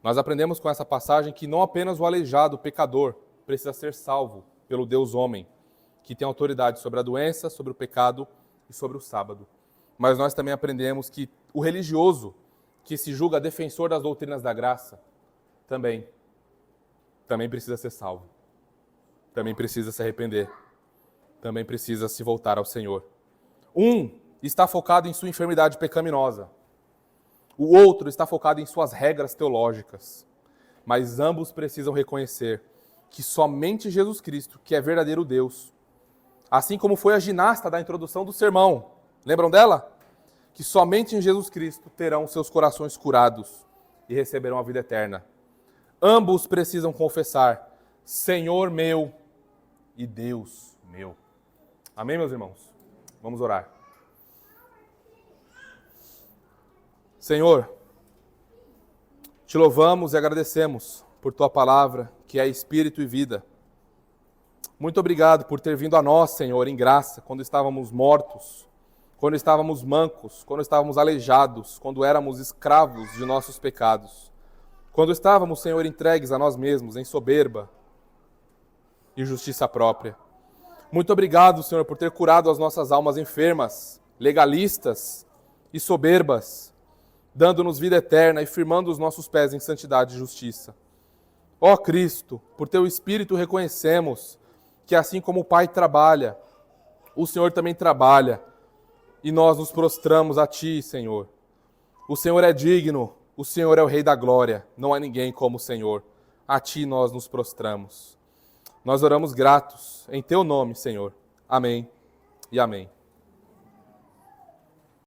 Nós aprendemos com essa passagem que não apenas o aleijado, o pecador, precisa ser salvo pelo Deus homem, que tem autoridade sobre a doença, sobre o pecado e sobre o sábado. Mas nós também aprendemos que o religioso, que se julga defensor das doutrinas da graça, também precisa ser salvo. Também precisa se arrepender. Também precisa se voltar ao Senhor. Um está focado em sua enfermidade pecaminosa. O outro está focado em suas regras teológicas. Mas ambos precisam reconhecer que somente Jesus Cristo, que é verdadeiro Deus, assim como foi a ginasta da introdução do sermão, lembram dela? Que somente em Jesus Cristo terão seus corações curados e receberão a vida eterna. Ambos precisam confessar: Senhor meu e Deus meu. Amém, meus irmãos? Vamos orar. Senhor, te louvamos e agradecemos por tua palavra, que é espírito e vida. Muito obrigado por ter vindo a nós, Senhor, em graça, quando estávamos mortos, quando estávamos mancos, quando estávamos aleijados, quando éramos escravos de nossos pecados, quando estávamos, Senhor, entregues a nós mesmos, em soberba e justiça própria. Muito obrigado, Senhor, por ter curado as nossas almas enfermas, legalistas e soberbas, dando-nos vida eterna e firmando os nossos pés em santidade e justiça. Ó Cristo, por teu Espírito reconhecemos que assim como o Pai trabalha, o Senhor também trabalha, e nós nos prostramos a Ti, Senhor. O Senhor é digno, o Senhor é o Rei da glória, não há ninguém como o Senhor. A Ti nós nos prostramos. Nós oramos gratos em Teu nome, Senhor. Amém e amém.